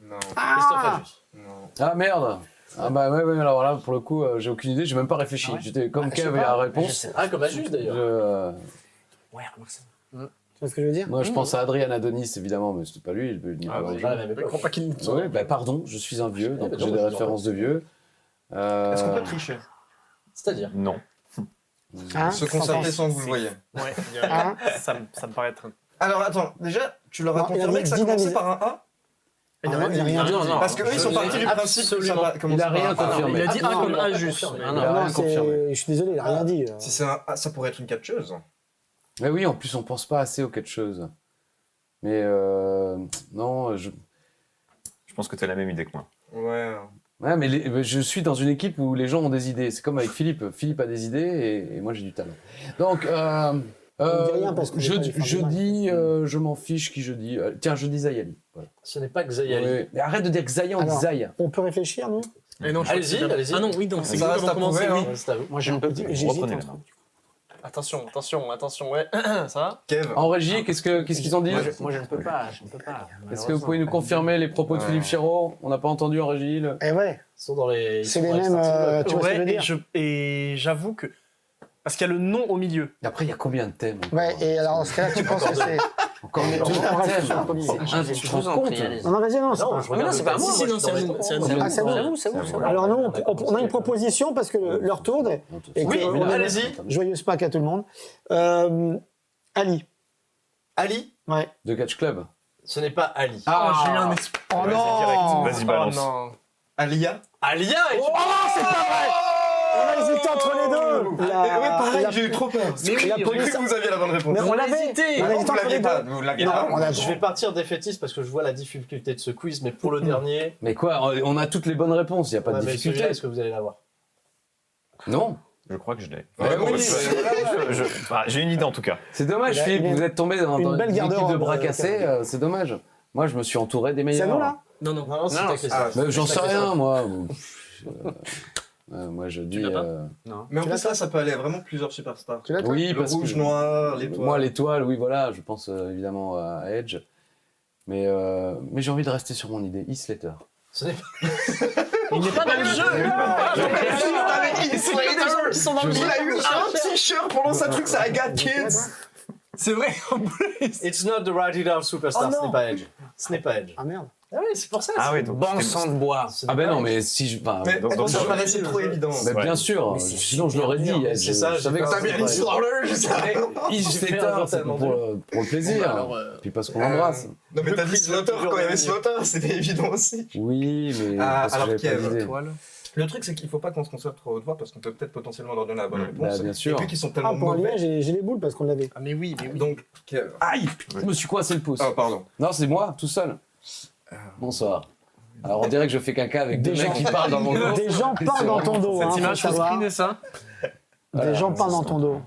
Non. Christophe Ajus. Non. Ah merde. Ah bah ouais, alors là, pour le coup, j'ai aucune idée, j'ai même pas réfléchi. Ah ouais J'étais comme je sais Kev et pas. la Je réponse. sais Ah, comme Ajus d'ailleurs. Ouais, remarque ça. Tu vois ce que je veux dire Moi, je pense à Adrien Adonis, évidemment, mais c'était pas lui. Il n'y Ah, Pas la même Je époque. crois pas qu'il nous Ouais, bah pardon, je suis un vieux, donc bah j'ai non, des je me références de vieux. Est-ce qu'on peut tricher? C'est-à-dire. Non. Hein Se concerter sans que vous le voyez. Ouais, Hein ça me paraît être. Alors attends, déjà, tu leur as Non, il a confirmé dit que ça dynamiser. commençait par un A? Ah non, il a rien dit. Non, non. Parce qu'eux, ils sont Je partis l'ai du principe que ça absolument- va commencer Il a rien par un A. confirmé. Il a dit Ah, un non, comme il a un pas juste. confirmé. Ah, Il a non. rien Non, confirmé. je suis désolé, il a rien dit. Si c'est un A, ça pourrait être une catcheuse. Mais oui, en plus, on pense pas assez aux quelque chose. Mais non, Je pense que tu as la même idée que moi. Ouais. Ouais, mais je suis dans une équipe où les gens ont des idées. C'est comme avec Philippe. Philippe a des idées et moi j'ai du talent. Donc, rien parce que je j'ai pas dis, je m'en fiche qui je dis. Tiens, je dis Zayali. Voilà. Ce n'est pas Xayali. Ouais. Mais arrête de dire Xaya, on dit Alors, Zaya. On peut réfléchir, nous Eh non, je Allez-y, crois que c'est allez-y. Ah non, oui, donc c'est Ça reste comment à commencer, prouver, oui. hein. C'est à vous. Moi, je ne peux plus. J'hésite Reprenez-le. entre- Attention, ouais. Ça va Kev. En régie, qu'est-ce qu'ils ont dit? Moi, je ne peux pas. Est-ce que vous pouvez nous confirmer les propos de Philippe Chéreau? On n'a pas entendu en régie. Eh ouais, Ils sont dans les. c'est les mêmes. Tu vois ce que je veux Ouais, dire et j'avoue que. Parce qu'il y a le nom au milieu. Et après, il y a combien de thèmes encore Ouais, et alors, dans ce cas-là, tu penses que c'est. Encore on deux reste sur un thèmes. premier. Tu te rends compte? Non, non, vas-y, non, c'est Non, pas. je regarde. c'est pas à moi, Si, moi, non, je c'est te à vous, réponds. c'est à nous. Ah, c'est bon. C'est vous. Alors, nous, on a une proposition parce que leur tourne. Et Oui, que on est- allez-y. Joyeuse Pâques à tout le monde. Ali. Ali, Ouais. De Catch Club. ce n'est pas Ali. Ah, j'ai eu un espoir. Oh Ouais, non Vas-y, balance. non. Alia. Alia est Oh, c'est pas vrai On a hésité entre les deux. Ouais, pareil, la- j'ai eu trop peur. Mais oui, la j'ai police- J'ai cru que vous aviez la bonne réponse. Mais on a l'avait hésité. On a Vous hésité entre les l'aviez pas, deux. vous l'aviez Non, pas. on a- Je vais partir défaitiste parce que je vois la difficulté de ce quiz, mais pour le dernier, Mais quoi, on a toutes les bonnes réponses, il n'y a pas ouais, de mais difficulté. celui-là, est-ce que vous allez l'avoir? Non. Je crois que je l'ai. Ouais, Oui, oui, J'ai une idée en tout cas. C'est dommage, Il a- Philippe, il a vous êtes tombé dans une une belle équipe de garde-robe, bras cassés, c'est dommage. Moi, je me suis entouré des C'est meilleurs. nous, là Non, non. Non, c'était Non, Christophe. Mais j'en sais C'était rien, Christophe. moi. Moi, je dis. l'as pas Mais en Tu plus, l'as là, ça peut aller à vraiment plusieurs superstars. Tu l'as, toi Oui, Le parce rouge, que. noir, l'étoile. Moi, l'étoile, oui, voilà, je pense évidemment à Edge. Mais j'ai envie de rester sur mon idée. Heath Slater. Ce n'est pas. Il n'est pas dans le jeu. Ils sont dans le jeu. Il a eu un t-shirt pendant sa truc, ça a Got Kids. C'est vrai, en plus. It's not the Ride It Out Superstar, Oh ce non. n'est pas Edge. Ce n'est pas Edge. Ah merde. Ah oui, c'est pour ça. Ah c'est- oui, donc. Bon sang de bois. ce n'est Ah ben pas non, Edge. mais si je. Enfin, Mais donc, ça donc, paraissait trop évident. mais Ouais. bien sûr, Mais c'est sinon je l'aurais dit. super dur, Edge. c'est ça, Je j'ai savais que pas- ça T'as bien dit Slaughter, je savais. Heath J'ai fait Slater, un c'est tellement pour le plaisir. Alors, Puis parce qu'on l'embrasse. Non, mais t'as dit Slaughter toujours quand il y avait gagner. Slaughter, c'était évident aussi. Oui, mais Ah, parce que alors j'avais pas Kev, d'idée. Le truc, c'est qu'il faut pas qu'on se concentre trop haute voix parce qu'on peut peut-être potentiellement leur donner la bonne Bah, réponse. bien sûr. Et puis qu'ils sont Ah, tellement pour un lien, mauvais. j'ai les boules parce qu'on l'avait. Ah, mais oui. Donc, Kev. Aïe, je me suis coincé le pouce. Oh, pardon. Non, c'est moi, tout seul. Bonsoir. Alors on dirait que je fais caca avec Des deux mecs gens- qui parlent dans mon dos. Des gens parlent dans ton dos. Cette hein, faut image, faut savoir. screener ça. Des gens parlent dans ton dos.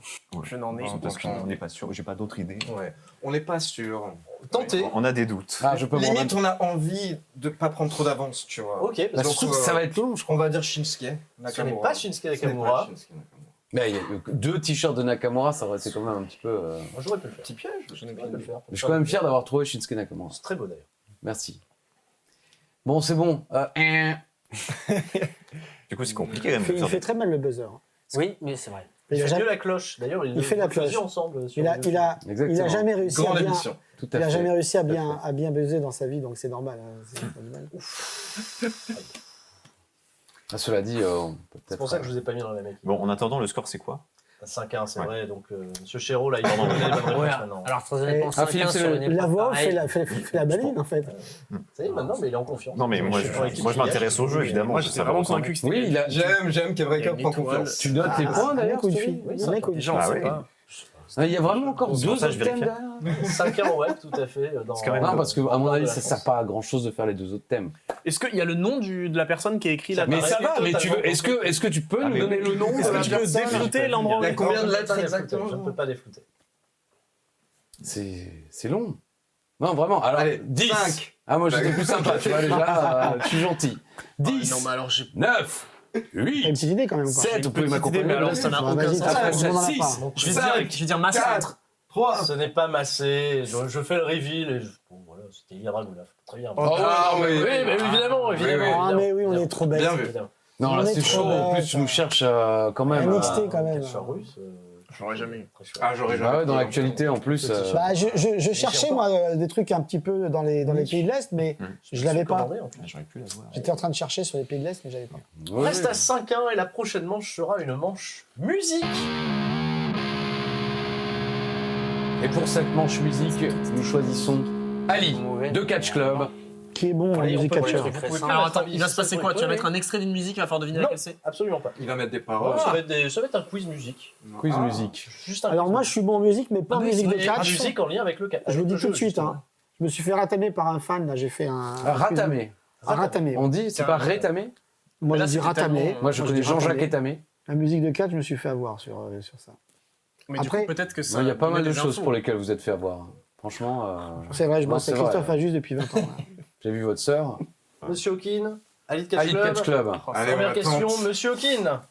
Je n'en ai Parce qu'on n'est pas sûr, j'ai pas d'autres idées. Ouais. On n'est pas sûr. Tentez. On a des doutes. Ah, je peux m'en Limite, on a envie de pas prendre trop d'avance, tu vois. Ok, Bah, parce que surtout que ça va être long, je crois. On va dire Shinsuke ce n'est Nakamura. pas Shinsuke Ce n'est pas Nakamura. Shinsuke Nakamura. Mais il y a deux t-shirts de Nakamura, ça aurait été quand même un petit peu. Moi, j'aurais pu le faire. Petit piège, je n'ai pas J'aurais pu le faire. Je suis quand même fier d'avoir trouvé Shinsuke Nakamura. C'est très beau d'ailleurs. Merci. Bon, c'est bon. Du coup, c'est compliqué quand même. Il fait très mal le buzzer. Oui, mais c'est vrai. Il Il a fait jamais- mieux la cloche. D'ailleurs, Il fait la le faisaient cloche. ensemble. sur il a, YouTube. il a, Exactement. il a jamais réussi à Grande bien. émission. Tout Il à a fait. jamais réussi à bien buzzer dans sa vie, donc c'est normal. hein, c'est pas du mal. Ah, cela dit, on peut C'est peut-être. pour ça que je vous ai pas mis dans la même équipe. Bon, en attendant, le score, c'est quoi 5-1, c'est Ouais. vrai. Donc, Monsieur Chéreau, là, il va donner les bonnes réponses Ouais, maintenant. alors très honnêtement, Ah, 5 Philippe, c'est sur le- une épreuve La voix pareille. fait la baline en fait. Ça y est, maintenant, mais il est en confiance. Non, mais moi, Je suis pour l'équipe je qui m'intéresse gagne. au jeu, évidemment. Moi, je j'étais sais vraiment pas convaincu que c'était. Oui, il a. J'aime qu'Evreka Il y a prend une étoile. confiance. Tu notes les points Un d'ailleurs mec ou une Thierry fille Oui, Un mec ou une Déjà, fille on Ah sait oui. pas. Ah, il y a vraiment encore C'est pour deux ça que autres je thèmes vérifie. derrière 5-1, ouais, tout à fait. Dans... C'est quand même Non, parce que à mon avis, ça ça sert pas à grand chose de faire les deux autres thèmes. Est-ce qu'il y a le nom de la personne qui a écrit la Mais paraît ça va, mais tu veux. totalement Est-ce que tu peux Ah, nous mais donner oui. le nom Est-ce de la que tu peux personne déflouter l'endroit où Il y a il combien de Je peux lettres pas déflouter, exactement Je ne peux pas déflouter. C'est long. Non, vraiment. Alors, Allez, 10. 5. Ah, moi, j'étais plus sympa, tu vois, déjà, je suis gentil. 10, Non, mais alors j'ai. 9, T'as une 8, petite idée quand même. Quoi. 7, vous pouvez petite m'accompagner. idée, mais alors ça n'a Bah, aucun vas-y, sens. Après, on en a 6, pas. Je vais dire Massa. 4, 3. Ce n'est pas Massé. Je fais le reveal. Et bon, voilà, c'était Iragoula. Très bien. Oh, oui, oui, mais évidemment, évidemment. Ah mais oui, on est trop bêtes. Bien vu. Non, là, On est c'est trop chaud. En bête. plus, tu nous cherches quand même. NXT quand même. Catcheur russe. J'aurais jamais eu. Très chouette. Ah, j'aurais Bah jamais. ouais, dans l'actualité, en plus. Bah, je cherchais moi des trucs un petit peu dans les pays de l'Est, mais je l'avais pas. Commandé, en plus. J'aurais pu la voir. J'étais en train de chercher sur les pays de l'Est, mais j'avais pas. On reste à 5-1 et la prochaine manche sera une manche musique. Et pour cette manche musique, nous choisissons Ali Mauvais. de Catch Club. Qui est bon la Allez, on musique peut- catcher. vous pouvez Alors, pas Alors mettre attends, un il va se passer musicien quoi pour Tu vas les mettre un extrait d'une musique, il va falloir deviner Non. laquelle c'est Absolument pas. Il va mettre des Oh, paroles. ça va être un quiz musique. Quiz Ah. musique. Juste un Alors quiz moi je suis bon en musique, mais pas en musique de musique. Un catch. musique en lien avec le catch. Je vous dis avec tout le de jeu, suite, hein. Je me suis fait ratamer par un fan, là j'ai fait un... Ratamé. Un ratamé. On dit, c'est pas rétamé Moi, Mais là, je dis c'était Ratamé. tellement- Moi, je dis connais Jean-Jacques Ratamé. Etamé. La musique de 4, je me suis fait avoir sur ça. Mais Après- du coup, peut-être que ça. Il y a pas mal de des choses infos. pour lesquelles vous êtes fait avoir. Franchement, C'est vrai, je Non, bosse c'est avec vrai. Christophe Ajus depuis 20 ans. là. j'ai vu votre sœur. Monsieur Hawkin, Ali Catch Ali Club. Catch Club. Allez, Première on question, attend. Monsieur Hawkin.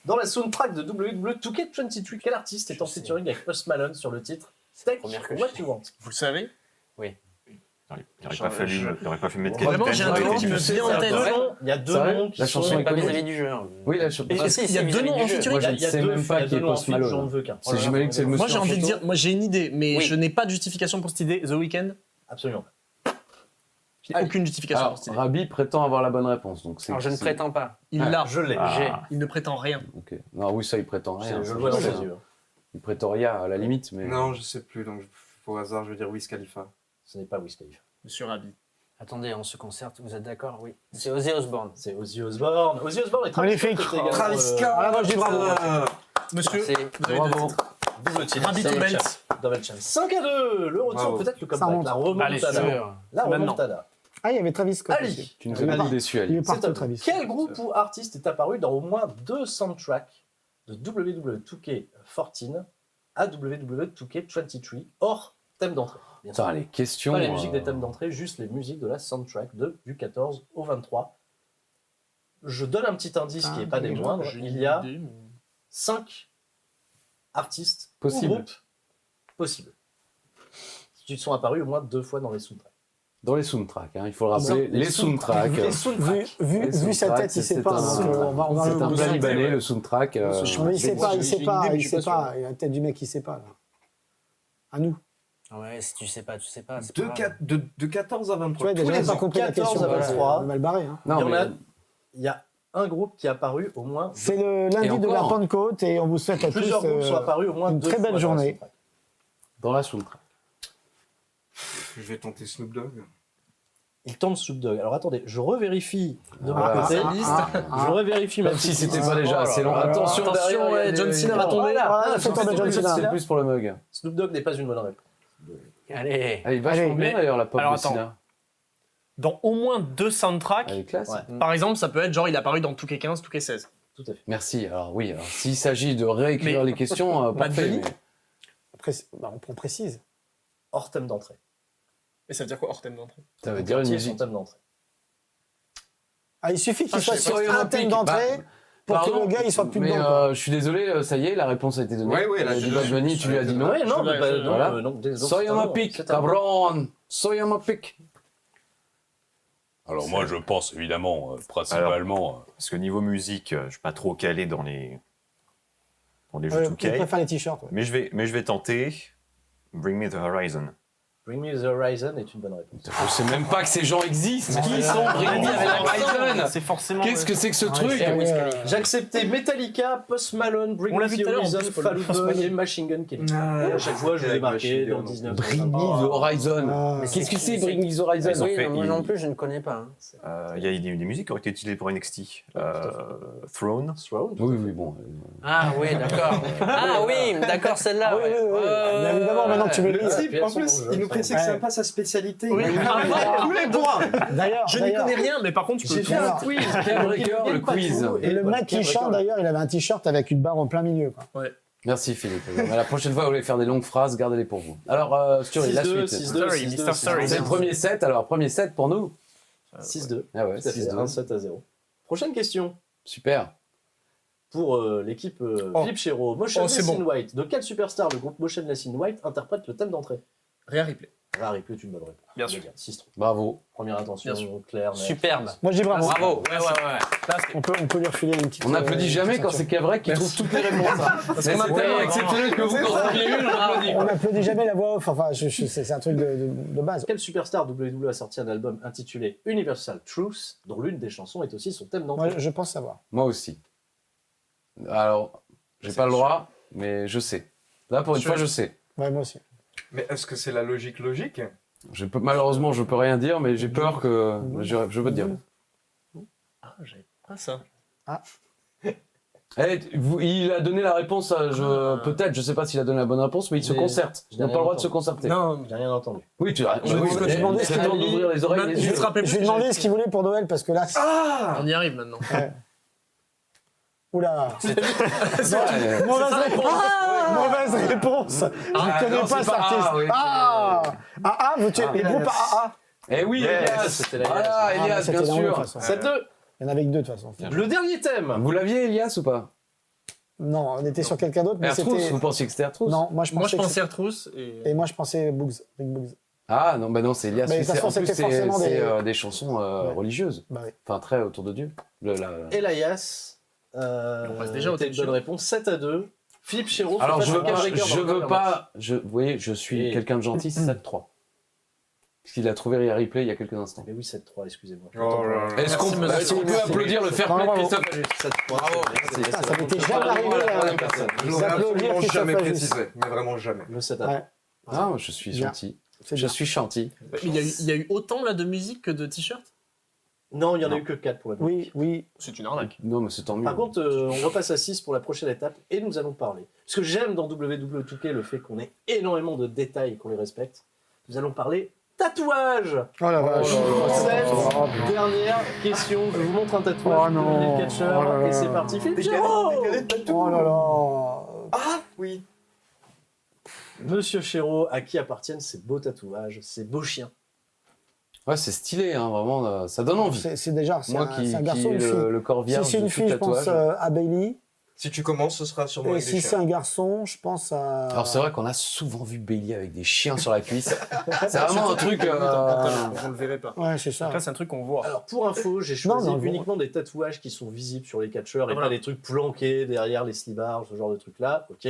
Dans la soundtrack de WWE 2K23, quel artiste est en featuring avec Post Malone sur le titre Take première que What je You Want? Vous le savez? Il aurait pas fallu mettre Vraiment, Captain j'ai un Planet truc et qui me du- vient en tête. Il y a deux C'est vrai noms qui La sont chanson est Pas connue. vis-à-vis du jeu. Oui, là, Et est-ce qu'il y a vis-à-vis deux noms du en jeu. featuring? Moi, je ne sais même pas qui est Post Malone. J'en veux qu'un. C'est- j'imagine que c'est le monsieur. Moi, j'ai en envie de photo. dire, moi, j'ai une idée, mais Oui. je n'ai pas de justification pour cette idée. The Weeknd, Absolument. je n'ai aucune justification Alors, pour cette idée. Rabi prétend avoir la bonne réponse. Donc c'est, Alors je ne c'est- prétends pas. Il Ah, l'a. Je l'ai. Il ne prétend rien. Ok. Non, oui, ça, il prétend rien. Je ça, le vois dans sais. ses yeux. Il prétend rien à la limite, mais. Non, je sais plus, donc au hasard, je vais dire Wiz Khalifa. Ce n'est pas Wiz Khalifa. Monsieur Rabi. Attendez, on se concerte, vous êtes d'accord? Oui. C'est Ozzy Osbourne. C'est Ozzy Osbourne. Ozzy Osbourne est Travis Magnifique. Scott était également, Travis Scott. Ah, moi, je dis bravo. Monsieur, C'est vous avez Bravo. deux titres. double titre. Rabbit Double Belt. chance. Double chance. 5-2. Le retour, Bravo. peut-être le Ça comeback. remonte. La Allez, remontada. sûr. La Maintenant. remontada. Ah, il y avait Travis Scott. Ali. aussi. Tu nous as pas dit déçu, Il Ali. est C'est partout, top. Travis. Quel groupe ou artiste est apparu dans au moins 2 soundtracks de WWE 2K14 à WWE 2K23 hors thème d'entrée? Bien sûr. Putain, les questions. Pas les musiques des thèmes d'entrée, juste les musiques de la soundtrack du 14 au 23. Je donne un petit indice qui n'est pas des moindres. J'ai Il une y a idée, mais- 5 artistes Possible. ou groupes possibles qui sont apparus au moins 2 fois dans les soundtracks. Dans les soundtracks, hein, il faut le rappeler. Les Les soundtracks. Les Vu, soundtracks. vu sa tête, il sait pas. C'est donc, on va C'est un le plat pousser. libanais, le soundtrack. Mais il sait pas, il sait pas, il suis sait pas sûr. pas. Il a la tête du mec, il sait pas. Là. À nous. Ouais, si tu sais pas, tu sais pas. c'est pas grave. De 14 à Tu 23. vois, tous déjà, les il n'a pas ans. compris la 14 question. à 23. On est mal barré. Hein. Non, il, y en mais a, il y a un groupe qui est apparu au moins. C'est le lundi de la encore. Pentecôte et on vous souhaite à tous Plusieurs groupes sont apparus au moins une 2 très fois belle dans la journée. soundtrack. dans la soundtrack. Je vais tenter Snoop Dogg. Il tente Snoop Dogg. Alors attendez, je revérifie de mon Ah, côté. ah, Je revérifie ma Même si petite c'était liste. pas déjà assez long. Attention, derrière, ouais, il y a John des- Cena va tomber. Voilà. Ah, Ah, fais tomber c'est John Cena. C'est plus pour le mug. Snoop Dogg n'est pas une bonne réponse. Allez. Elle est vachement Allez, bien mais- d'ailleurs, la pop alors, de attends. Sina. Dans au moins 2 soundtracks, Elle est classe. Ouais. par exemple, ça peut être genre il est apparu dans 2K15, 2K16. Tout à fait. Merci. Alors oui, alors, s'il s'agit de réécrire Mais- les questions, Matt parfait. Bunny mais- Après, on précise. Hors thème d'entrée. Et ça veut dire quoi hors thème d'entrée? Ça veut dire une Entier son musique. thème d'entrée. Ah, il suffit qu'il Ah, je soit sais sur pas. un thème d'entrée pour que le gars il soit plus mais dedans. quoi. je suis désolé, ça y est, la réponse a été donnée. Ouais, ouais, là, Elle a dit je- Bad Bunny, tu lui as dit non. Ouais, non, je- mais bah, non, voilà. non, désolé, Soy c'est un un non, pic, c'est un non. cabron. Soy un pic. Alors moi, je pense évidemment, principalement... Parce que niveau musique, je suis pas trop calé dans les jeux Ouais, de il 2K. préfère les t-shirts. ouais. Mais je vais tenter Bring Me the Horizon. Bring Me the Horizon est une bonne réponse. Je sais même pas que ces gens existent. Qui sont Bring Me the Horizon? C'est forcément. Qu'est-ce que c'est que ce Ouais, truc? c'est, J'ai accepté Metallica, Post Malone, Bring On l'a Me vu the tout à l'heure, en Horizon, plus, Paul Fall Post Out Boy Malone. et Machine Gun Kelly. Et à chaque fois, je l'ai marqué dans 19. Bring Me the Horizon. Ah, Qu'est-ce que c'est Bring Me the Horizon? Ils ont Oui, fait- moi ils- non plus, je ne connais pas. hein. Il y a des musiques qui ont été utilisées pour NXT. Throne. Throne. Oui, oui, bon. Ah oui, d'accord. Ah oui, d'accord, celle-là. Ah oui, ouais. oui, oui. Bien évidemment, maintenant que tu me le Le dis. type, En plus, il nous précise que c'est pas sa spécialité. Oui. Il a tous les points. D'ailleurs, Je n'y connais rien, mais par contre, tu peux J'ai le fait un Alors, quiz. Breaker, le quiz. Et le mec qui chante d'ailleurs, il avait un t-shirt avec une barre en plein milieu. Quoi. Merci Philippe. Mais la prochaine fois, vous voulez faire des longues phrases, gardez-les pour vous. Alors, Stuart, la 6-2, suite. 6-2, Sorry, 6-2, Mr. Sorry. C'est le premier set, alors premier set pour nous. 6-2. Ah ouais, Tout à fait, 6-2. 1-7-0. Prochaine question. Super. Pour l'équipe Philippe Chéreau. Motion c'est Less bon. in White. De quel superstar le groupe Motion Less in White interprète le thème d'entrée? Rhea Ripley. Rare est une bonne réponse. Bien sûr. 6-3. Bravo. Première intention, Bien sûr. claire. nette. Superbe. Moi je dis bravo. Bravo. Ouais, ouais, ouais. Là, On peut lui refiler une petite. On n'applaudit jamais quand c'est Cabrec qui trouve toutes les réponses. hein. Mais c'est qu'on a- tellement Ouais, exceptionnel que vous, quand vous en trouvez une, on applaudit. On n'applaudit jamais la voix off. Enfin, c'est un truc de base. Quel superstar WWE a sorti un album intitulé Universal Truth, dont l'une des chansons est aussi son thème d'entrée? Moi, je pense savoir. Moi aussi. Alors, j'ai pas le droit, mais je sais. Là, pour une fois, je sais. Ouais, moi aussi. Mais est-ce que c'est la logique logique? Malheureusement, je peux rien dire, mais j'ai peur que. Je veux te dire. Ah, j'avais pas ça. Il a donné la réponse, peut-être, je sais pas s'il a donné la bonne réponse, mais il se Mais concerte. je Ils n'ont n'ai pas le droit rien de se concerter. Non, J'ai rien entendu. Oui, tu as. Je vais lui demander ce c'est qu'il temps veut. d'ouvrir les oreilles, les Je yeux. te rappelle Je lui ai plus, demandé ce qu'il voulait pour Noël parce que là. on y arrive maintenant. Oula. Ouais. Mauvaise réponse. Mauvaise réponse. Je ne connais non, pas c'est cet pas artiste. A, oui, AA, vous tuez les groupes AA. Eh oui, Elias. C'était la Voilà, Ah, Elias, c'était bien dans le, de sûr. toute façon. 7-2. Il y en avait que deux de toute façon. Le dernier thème. Vous l'aviez, Elias, ou pas? Non, on était sur quelqu'un d'autre, mais Ertrous, c'était. vous pensiez que c'était Ertrous? Non, moi je Moi, je pensais. pensais à Trousse et. Et moi je pensais Boogs, Rick Boogs. Ah non, bah non, c'est Elias. Mais de Oui, toute façon, en plus, c'était forcément c'est des chansons Ouais. religieuses. Bah oui. Enfin, très autour de Dieu. Elias. On passe déjà au était une thème bonne réponse. 7-2. Philippe Chéreau. Alors, fait je veux passer pas, un breaker je dans le veux dernier pas, vous voyez, je suis Et- quelqu'un de gentil, 7-3. Puisqu'il a trouvé Ria Replay il y a quelques instants. match. Mais oui, 7-3, excusez-moi. Oh là là. Est-ce qu'on Merci, monsieur. est-ce qu'on peut Merci. applaudir le fair play de Bravo. Christophe? 7-3. Bravo. Putain, ça m'était jamais arrivé. Troisième personne. Je l'aurais D'applaudir absolument Christophe jamais Ajus. précisé, mais vraiment jamais. Le 7 à Ouais, Ah, je suis Bien. gentil. c'est Je bien. suis gentil. Mais il y a eu autant là de musique que de t-shirts. Non, il n'y en a Non. eu que 4 pour la Oui, oui. C'est une arnaque. Non, mais c'est tant mieux. Par contre, on repasse à 6 pour la prochaine étape et nous allons parler. Parce que j'aime dans WWE2K le fait qu'on ait énormément de détails et qu'on les respecte. Nous allons parler tatouage. Oh la vache. Cette dernière question, je vous montre un tatouage Oh non. de catcheur Oh là là. et c'est parti. Philippe Chéreau. Oh là là. Ah oui. Monsieur Chéreau, à qui appartiennent ces beaux tatouages, ces beaux chiens? Ouais, c'est stylé, hein, vraiment. Ça donne envie. C'est déjà, c'est Moi un, qui c'est un ai garçon ou une fille. le corps Si vierge c'est de une tout fille, je pense tatouage. à Bailey. Si tu commences, ce sera sûrement Et avec des si c'est chiens. un garçon, je pense à. Alors c'est vrai qu'on a souvent vu Bailey avec des chiens sur la cuisse. C'est vraiment un truc. On le verrait pas. Ouais, c'est ça. Donc là, c'est un truc qu'on voit. Alors pour info, j'ai Non, choisi non, bon. uniquement des tatouages qui sont visibles sur les catcheurs et Voilà. pas des trucs planqués derrière les slibards, ce genre de trucs-là. Ok.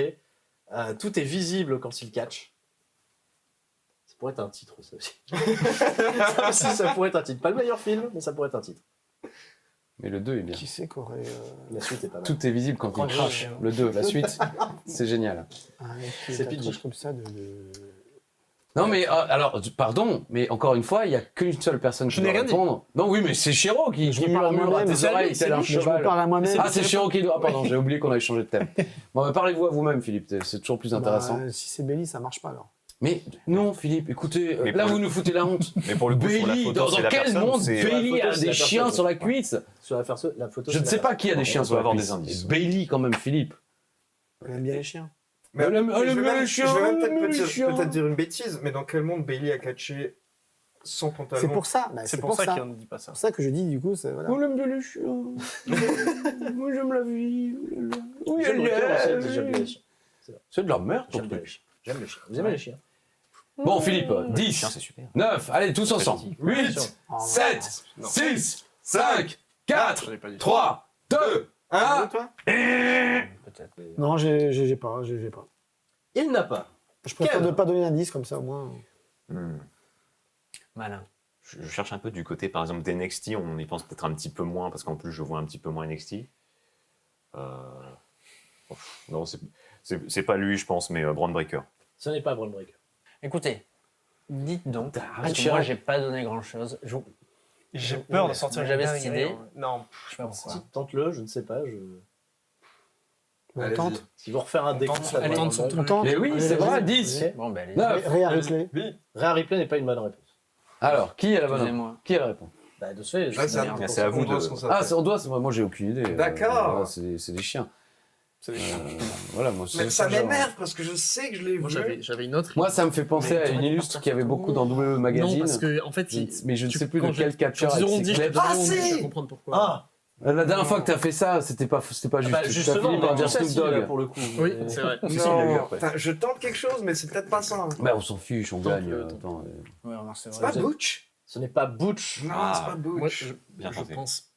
Tout est visible quand il catch. Ça pourrait être un titre, ça aussi. Ça aussi, ça pourrait être un titre. Pas le meilleur film, mais ça pourrait être un titre. Mais le 2 est bien. Qui c'est qu'aurait. La suite est pas mal. Tout est visible quand il Franck crache. Gilles. Le 2, la suite, c'est génial. Un mec qui C'est est tatoué Pidgey. comme ça de. Non mais alors, pardon, mais encore une fois, il n'y a qu'une seule personne qui Je n'ai doit rien dit. répondre. Non, oui, mais c'est Chéreau qui Je lui parle à murmure à moi-même. tes C'est à lui, oreilles c'est tel un lui. Je me cheval. parle à moi-même. Ah, c'est Chéreau qui doit. Ah, pardon, j'ai oublié qu'on avait changé de thème. Bon, bah, parlez-vous à vous-même, Philippe, c'est toujours plus intéressant. Bah, si c'est Bailey, ça marche pas alors. Mais non, Philippe, écoutez, Mais là pour vous le- nous foutez la honte. Mais pour le coup, sur la Bailey, photo, dans c'est la quel personne, monde c'est- Bailey la a photo, c'est des la chiens personne. sur la cuisse? Sur la photo, Je ne c'est sais la- pas qui a des chiens On sur peut la avoir cuisse. des indices. Bailey quand même, Philippe. Elle aime bien les chiens. Mais Elle aime- mais elle je aime vais bien même- les chiens, je vais même elle aime bien les peut-être chiens. peut-être dire une bêtise, mais dans quel monde Bailey a catché sans pantalon? C'est pour ça. Bah, C'est pour ça qu'on ne dit pas ça. C'est pour ça que je dis, du coup, c'est. Voilà. On aime bien les chiens. Moi j'aime la vie. Oui, J'aime le cœur aussi, elle j'aime bien les est. chiens. C'est de la merde ton J'aime bien les truc. chiens. J'aime les chiens. Vous aimez les chiens? Bon, Philippe, Tiens, 10, c'est super. 9, allez, tous ensemble. Oui, 8, Oh, 7, Non. 6, 5, 4, Je l'ai pas dit. 3, 2, 1. toi? Peut-être. Non, j'ai pas. J'ai pas. Il n'a pas. Je préfère Kev. ne pas donner d'indice comme ça au moins. Malin. Je cherche un peu du côté, par exemple, d'NXT. On y pense peut-être un petit peu moins, parce qu'en plus, je vois un petit peu moins NXT. Non, c'est pas lui, je pense, mais Braun Breaker. Ce n'est pas Braun Breaker. Écoutez, dites donc, parce que Chirac. moi j'ai pas donné grand chose. J'ai peur de sortir Moi, j'avais une cette dinguerie, idée. hein. Non. Je sais pas pourquoi. Si, tente-le, je ne sais pas. On Allez-y. tente. Si vous refaire un On décompte, tente, ça on va tente être son bon. truc. On tente. Mais oui, Allez, c'est vas-y. vrai, 10. Ok. Bon, ben allez. Neuf. Réa Ripley. Rhea Ripley n'est pas une bonne réponse. Alors, qui est la bonne Excusez-moi. Qui est la réponse? Bah, de ce fait, Ah, c'est merde. c'est à vous de- Ah, c'est on doit, moi j'ai aucune idée. D'accord. C'est des chiens. C'est des chiens. Voilà, moi Mais c'est ça genre- m'énerve parce que je sais que je l'ai Moi, vu. j'avais une autre. Moi, ça me fait penser Mais à tu une aurais dû illustre partir qui avait sur beaucoup ton dans W Magazine. Non, parce que, en fait, Mais je ne sais plus de quand quel catcheur. Quand ils auront dit, je te avec donnerai Ah, mon nom, si tu vas comprendre pourquoi. Ah, La dernière fois que t'as fait ça, c'était pas juste. bah, T'as justement, fini on par a dire dit ça Snoop Dogg. pour le coup. Oui, Mais- c'est vrai. Si, il l'a eu Non, après. enfin, je tente quelque chose, mais c'est peut-être pas ça. hein. Bah, on s'en fiche, on gagne. Tente-le, Attends, Ouais, non, c'est C'est vrai. pas Butch? Ce n'est pas Butch. Non, Ah, c'est pas Moi, Butch. Bien je tenté. pense.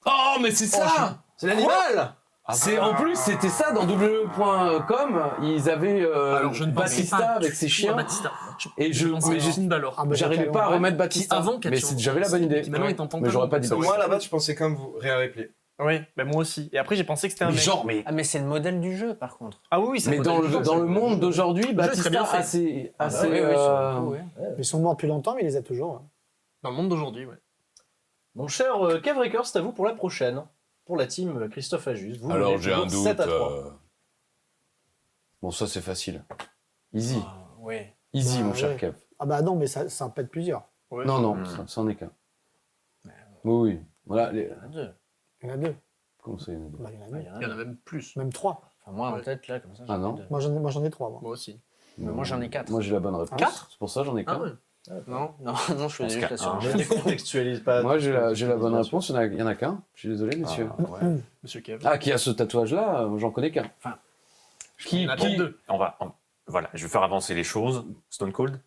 Oh, mais c'est ça! C'est l'animal. C'est en plus c'était ça dans W.com, ils avaient Alors, je ne pensais Batista pas avec du ses tout à chiens Batista. et je pensais à Finn Balor. Ah, bah, j'arrivais pas à remettre Batista. avant mais j'avais la bonne idée. Qui maintenant est en pantalon. Mais j'aurais pas dit Ça, Batista. Moi, à la base, je pensais comme vous. Rhea Ripley. Oui, bah moi aussi. Et après, j'ai pensé que c'était un Mais mec. genre mais Ah, mais c'est le modèle du jeu par contre. Ah oui, c'est mais un dans modèle le du dans jeu, le c'est- monde d'aujourd'hui, jeu est très Batista bien fait. assez Ah, bah oui, oui, sur le coup, ouais. Ils sont morts depuis longtemps, mais ils les a toujours. Hein. Dans le monde d'aujourd'hui, ouais. Mon cher Kev Records, c'est à vous pour la prochaine. pour la team Christophe Ajus. Vous Alors menez j'ai un toujours doute. 7-3. Bon, ça c'est facile. Easy. Ouais. Easy, Ah, mon cher ouais. Cap. Ah bah non, mais ça en pète plusieurs. Ouais. Non, non, Hmm. ça en est qu'un. Oui, oui. Voilà. Il y en a deux. Il y en a deux. Comment ça, il y en a deux Bah, il y en a Ouais, deux. il y en a Il y en a deux. même plus. Même trois. Enfin, moi, en Ouais. tête, là, comme ça, Ah, j'en ai non. deux. Moi j'en ai trois, moi. Moi aussi. Mais moi, j'en ai 4. Moi, j'ai la bonne réponse. Quatre C'est pour ça j'en ai Ah qu'un. ouais. Non, non, non, je faisais juste la qu'un. sur. Ne décontextualise pas. Moi, j'ai la bonne réponse. Il y en a qu'un. Je suis désolé, monsieur. Ah, ouais. Monsieur Kev. Ah, qui a ce tatouage-là j'en connais qu'un. Enfin, il y en a peut-être deux. Voilà, je vais faire avancer les choses. Stone Cold.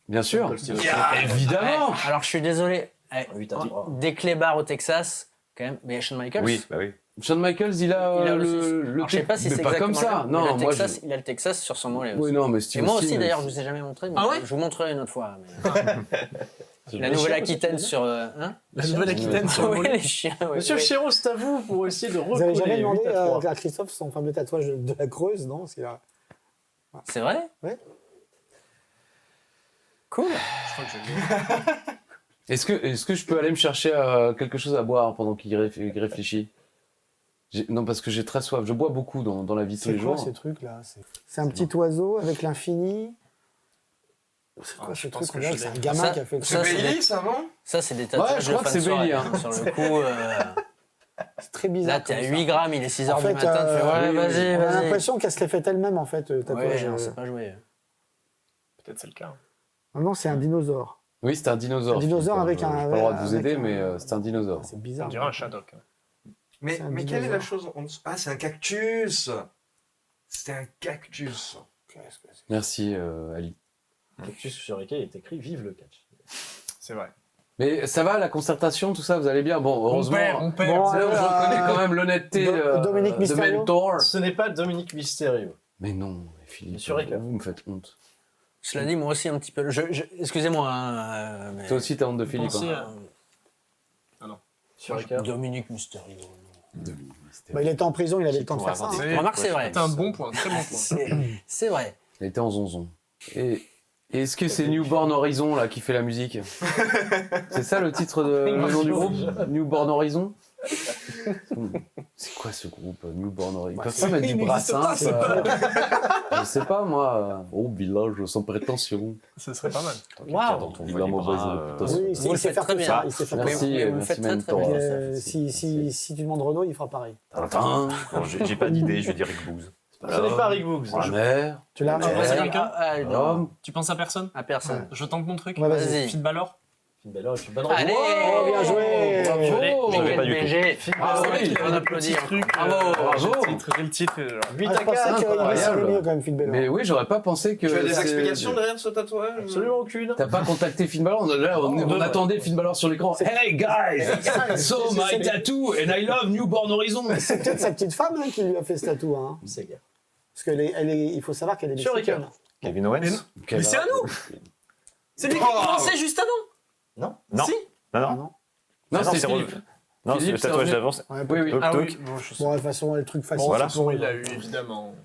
Bien sûr. Cold Steel. Évidemment. Alors, je suis désolé. 8-3. Des clébards au Texas, quand même. Mais Shawn Michaels. Oui, bah oui. Shawn Michaels, il a, Il a le. aussi. Alors, je sais pas si mais c'est pas comme exactement ça. le même, mais Non, moi. il a le Texas sur son mollet aussi. Oui, non, mais Et Steve moi Austin, aussi, d'ailleurs, je vous ai jamais montré. Mais Ah ouais je vous montrerai une autre fois. mais- C'est La le Nouvelle-Aquitaine chien, sur. Hein La Nouvelle-Aquitaine sur le Oui, mollet. les chiens. ouais, Monsieur ouais. Chéreau, c'est à vous pour essayer de Vous avez recoller jamais demandé 8-3. à Christophe son fameux tatouage de la Creuse, non? Parce qu'il a... C'est vrai Ouais. Cool. Je crois que je l'ai. Est-ce que je peux aller me chercher quelque chose à boire pendant qu'il réfléchit? Non, parce que j'ai très soif. Je bois beaucoup dans la vie de tous C'est les quoi jours. ces trucs-là? C'est un petit oiseau avec l'infini. C'est quoi je ce pense truc? que On dirait je que c'est un l'ai. gamin Ça- qui a fait ça, ça. c'est Bailey, ça, non Ça, c'est des tatouages Ouais, je crois de que c'est fin de soirée, Bailey, hein. hein. Sur le coup, C'est très bizarre. là, t'es à comme 8 ça. grammes, il est 6h En du fait, matin, tu fais ouais, oui, vas-y, On a vas-y. l'impression qu'elle se l'est faite elle-même, en fait, tatouage. Ouais, non, c'est pas joué. Peut-être c'est le cas. Ah non, c'est un dinosaure. Oui, c'est un dinosaure. Un dinosaure Philippe. avec J'ai un- pas le droit de vous avec aider, un- mais c'est un dinosaure. C'est On bizarre. dirait un Shadok. Mais C'est un quelle est la dinosaure. chose en dessous? Ah, c'est un cactus. C'est un cactus. Qu'est-ce que c'est? Merci, Ali. Cactus sur lequel il est écrit Vive le catch. C'est vrai. Mais ça va, la concertation, tout ça, vous allez bien? Bon, heureusement. On perd. Bon, C'est là où je alors, reconnais quand même l'honnêteté Dominique de Mysterio. Mentor. Ce n'est pas Dominique Mysterio. Mais non, Philippe, Monsieur Ricoeur. vous me faites honte. Cela dit, moi aussi, un petit peu. Excusez-moi, hein, mais... Toi aussi, t'as honte de Philippe. Pensez hein. à- Sur le cœur. Dominique Mysterio. Bah, il était en prison, il avait le temps de faire ça. hein. C'est- Remarque, c'est vrai. C'est un bon point, très bon point. C'est vrai. Il était en zonzon. Et est-ce que c'est Newborn Horizon là qui fait la musique? C'est ça le titre de le nom du groupe? Newborn Horizon? C'est quoi ce groupe Newborn Horizon? Ils peuvent pas mettre du brassin, je sais pas moi. Oh, village sans prétention. Ce serait pas mal. Waouh. Dans ton Il a voilier mauvaise bras, réputation. Oui, Vous il le sait faites faire très que bien. ça. Il sait faire que Merci, ça. Vous le merci faites très, très Mentor. bien. Si tu demandes Renaud, il fera pareil. Tintin, Bon, j'ai pas d'idée, je vais dire Rick Booz. Ce n'est pas Rick Boogs. la mer, Tu l'as? Tu penses à quelqu'un Non, l'homme. Tu penses à personne à personne. Je tente mon truc. Ouais, vas-y. Vas-y. Finn Balor. Finn Balor est une bonne Allez. réponse. Oh, bien joué. Bravo. Je l'avais pas du tout. BG. Ah oui, on applaudit. Bravo. Bravo. J'ai le titre. 8 Ah, à je pensais 4. qu'il serait incroyable. mieux quand même, Finn Balor. Mais oui, j'aurais pas pensé que. Tu as des c'est- explications derrière ce tatouage? Absolument aucune. T'as pas contacté Finn Balor? Là, on attendait Finn Balor sur l'écran. Hey guys! So my tattoo and I love Newborn Horizon! C'est peut-être sa petite femme hein, qui lui a fait ce tatou. Hein. C'est gars. Parce il faut savoir qu'elle est Sur les mexicaine. Kevin Owens? Mais c'est à nous. C'est lui qui a commencé juste avant. Non. Non. Si. Non, Ah non. non. Non, Ah c'est c'est Philippe. Non, c'est Philippe, le tatouage c'est d'avant. Ouais, Oui, oui. Toc, Ah toc. oui. Bon, je sais. Bon, de toute façon, les trucs faciles. Voilà. c'est pour Il eux. l'a eu évidemment.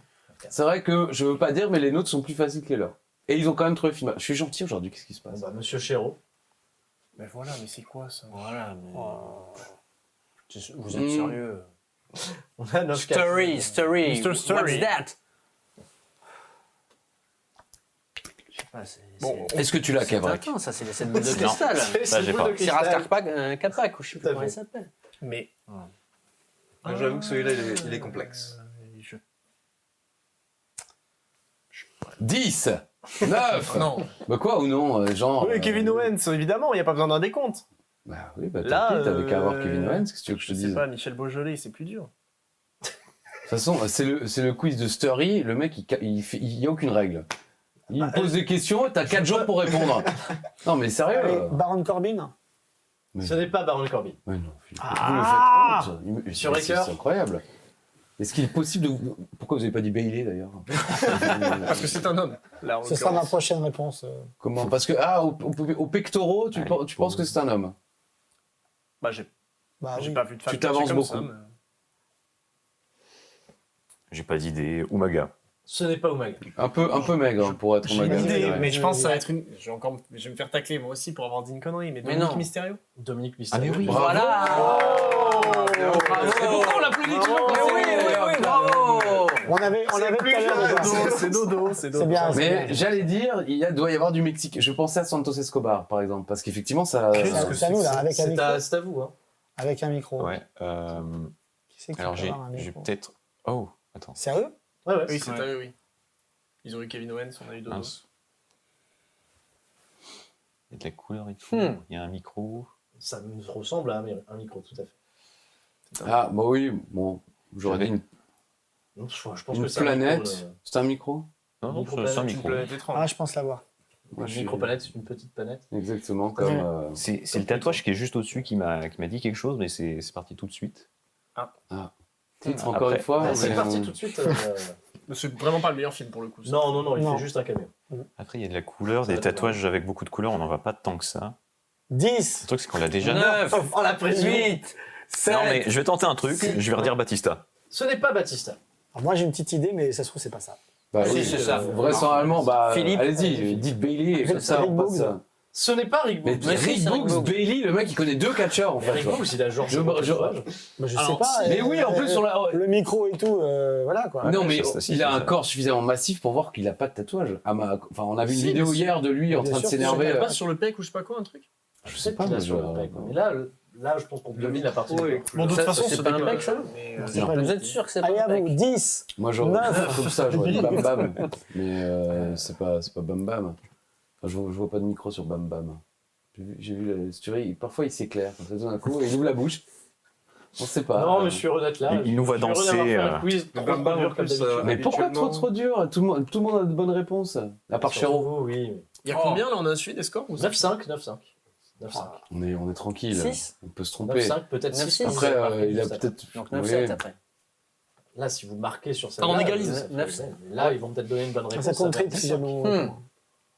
C'est vrai que je veux pas dire, mais les nôtres sont plus faciles que les leurs. Et ils ont quand même trouvé Finn Balor. Je suis gentil aujourd'hui, qu'est-ce qui se passe? Bah, Monsieur Chéreau. Mais voilà, mais c'est quoi ça? Voilà, mais. Vous êtes Mm. sérieux? On a 9 Story. Mr. Story. What's that? Je sais pas, c'est. Bon, Est-ce que tu l'as, Kevrek? Attends, ça, c'est les 7 boules de cristal. Ça, j'ai pas. C'est Kapak, ou je sais Tout plus à comment fait. il s'appelle. Mais. Ah, j'avoue que celui-là, il est complexe. 10 9 Non. Bah quoi ou non, genre... Oui, Kevin Owens, évidemment, il n'y a pas besoin d'un décompte. Bah oui, bah Là, tant pis, t'avais qu'à avoir Kevin Owens, qu'est-ce que tu veux que je te Je sais dise? pas, Michel Beaujolais, c'est plus dur. De toute façon, c'est le quiz de Story, le mec, il y a aucune règle. Il pose des questions, t'as 4 jours pour répondre. Non mais Allez, sérieux? Baron Corbin. Ce n'est pas Baron Corbin. Mais non, Philippe, Ah. vous me faites honte. Sur Mais Ricoeur. c'est incroyable. Est-ce qu'il est possible de... Pourquoi vous avez pas dit Bailey d'ailleurs? Parce que c'est un homme. Là, en Ce sera ma l'occurrence. prochaine réponse. Comment? Parce que, au pectoraux, tu penses que c'est un homme? Bah, j'ai Bah oui. pas vu de femme Tu t'avances comme ça, beaucoup. mais- J'ai pas d'idée. Umaga. Ce n'est pas Umaga. Un peu maigre hein, pour être J'ai Umaga. une idée, Ouais. mais je pense que ça va être une. Je vais me faire tacler moi aussi pour avoir dit une connerie, mais Mais Dominique non. Mysterio. Dominique Mysterio. Ah, mais oui. Bravo. Voilà! Et pourquoi on l'applaudit toujours Bravo. quand c'est- bravo. On avait tout à l'heure déjà. C'est dodo, c'est dodo. C'est bien. c'est Mais bien. j'allais dire, doit y avoir du Mexique. Je pensais à Santos Escobar, par exemple, parce qu'effectivement, ça. C'est à nous, là, avec un C'est micro. c'est à vous. Hein. Avec un micro. Ouais. Qui c'est qui Alors peut j'ai avoir un micro peut-être. Oh, attends. Sérieux? Ouais, ouais. Oui, c'est à eux, oui. Ils ont eu Kevin Owens, on a eu dodo. Mince. Il y a de la couleur et tout. Hmm. Il y a un micro. Ça me ressemble à un micro, tout à fait. Ah, bah oui, bon, j'aurais dit Donc, je pense une que c'est un planète. micro, C'est un micro Non, non, Micro-planète, c'est un Une micro. planète étrange. Ah, je pense l'avoir. Moi, une je suis- micro-planète, c'est une petite planète. Exactement comme. Ouais. C'est le tatouage qui est juste au-dessus qui m'a dit quelque chose, mais c'est parti tout de suite. Titre, encore Après- une fois. Ah, c'est mais parti on- tout de suite. C'est vraiment pas le meilleur film pour le coup. ça. Non, non, non, il Non. fait juste un caméo. Après, il y a de la couleur, Ça va des bien. tatouages avec beaucoup de couleurs, on n'en voit pas tant que ça. 10. Le truc, c'est qu'on l'a déjà. 9, Oh, la pression 8, 7. Non, mais je vais tenter un truc, je vais redire Batista. Ce n'est pas Batista. Alors, moi, j'ai une petite idée, mais ça se trouve, c'est pas ça. Bah Si, oui, c'est ça. vraisemblablement, bah. Philippe. Allez-y, dites Bailey, et comme ça, Rick on passe. Boogs. Ce n'est pas Rick Mais Boogs. Mais si, Rick c'est Rick Boogs, Boogs. Bailey, le mec, il connaît 2 catcheurs, en Mais fait. Rick Boogs, il a genre. Je- Bah, je Alors, sais pas. Mais oui, en plus, sur la. Le micro et tout, voilà quoi. Non, mais ça, si, il c'est a un ça. corps suffisamment massif pour voir qu'il a pas de tatouage. Enfin, on a vu une Si, vidéo mais si. hier de lui en Bien train de sûr, s'énerver. Il pas sur le pec ou je sais pas quoi, un truc. Je sais pas, pas, moi, sur je- le pec. Mais là, je pense qu'on domine la partie. Bon, de toute Ça, façon, c'est ce pas n'est un pec, ça mais, C'est pas Vous le- êtes sûr que c'est pas Allez, un à vous. pec 10. Moi, j'aurais 9. comme ça, j'aurais dit Bam Bam. Mais c'est pas Bam Bam. Enfin, je vois pas de micro sur Bam Bam. J'ai vu si tu vois, parfois il s'éclaire, comme ça, tout d'un coup, il ouvre la bouche. On sait pas. Non, mais je suis honnête là. Il nous voit Je suis heureux danser, d'avoir fait un quiz trop Bam Bam, dur en comme plus, d'habitude. Mais pourquoi habituellement- trop dur tout le monde a de bonnes réponses. À part Sur Chéreau. vous, oui. Il y a combien là? On a suivi des scores ou 9-5, 9-5. 9-5. On est tranquille. 6. On peut se tromper. 9-5, peut-être 9-6. 6. Après, il a peut-être. Donc Oui. 9-7 après. Là, si vous marquez sur ça. Ah, on égalise. 9-7. Là, ils vont peut-être donner une bonne réponse. Ça compte va être triple si 10-5. jamais on.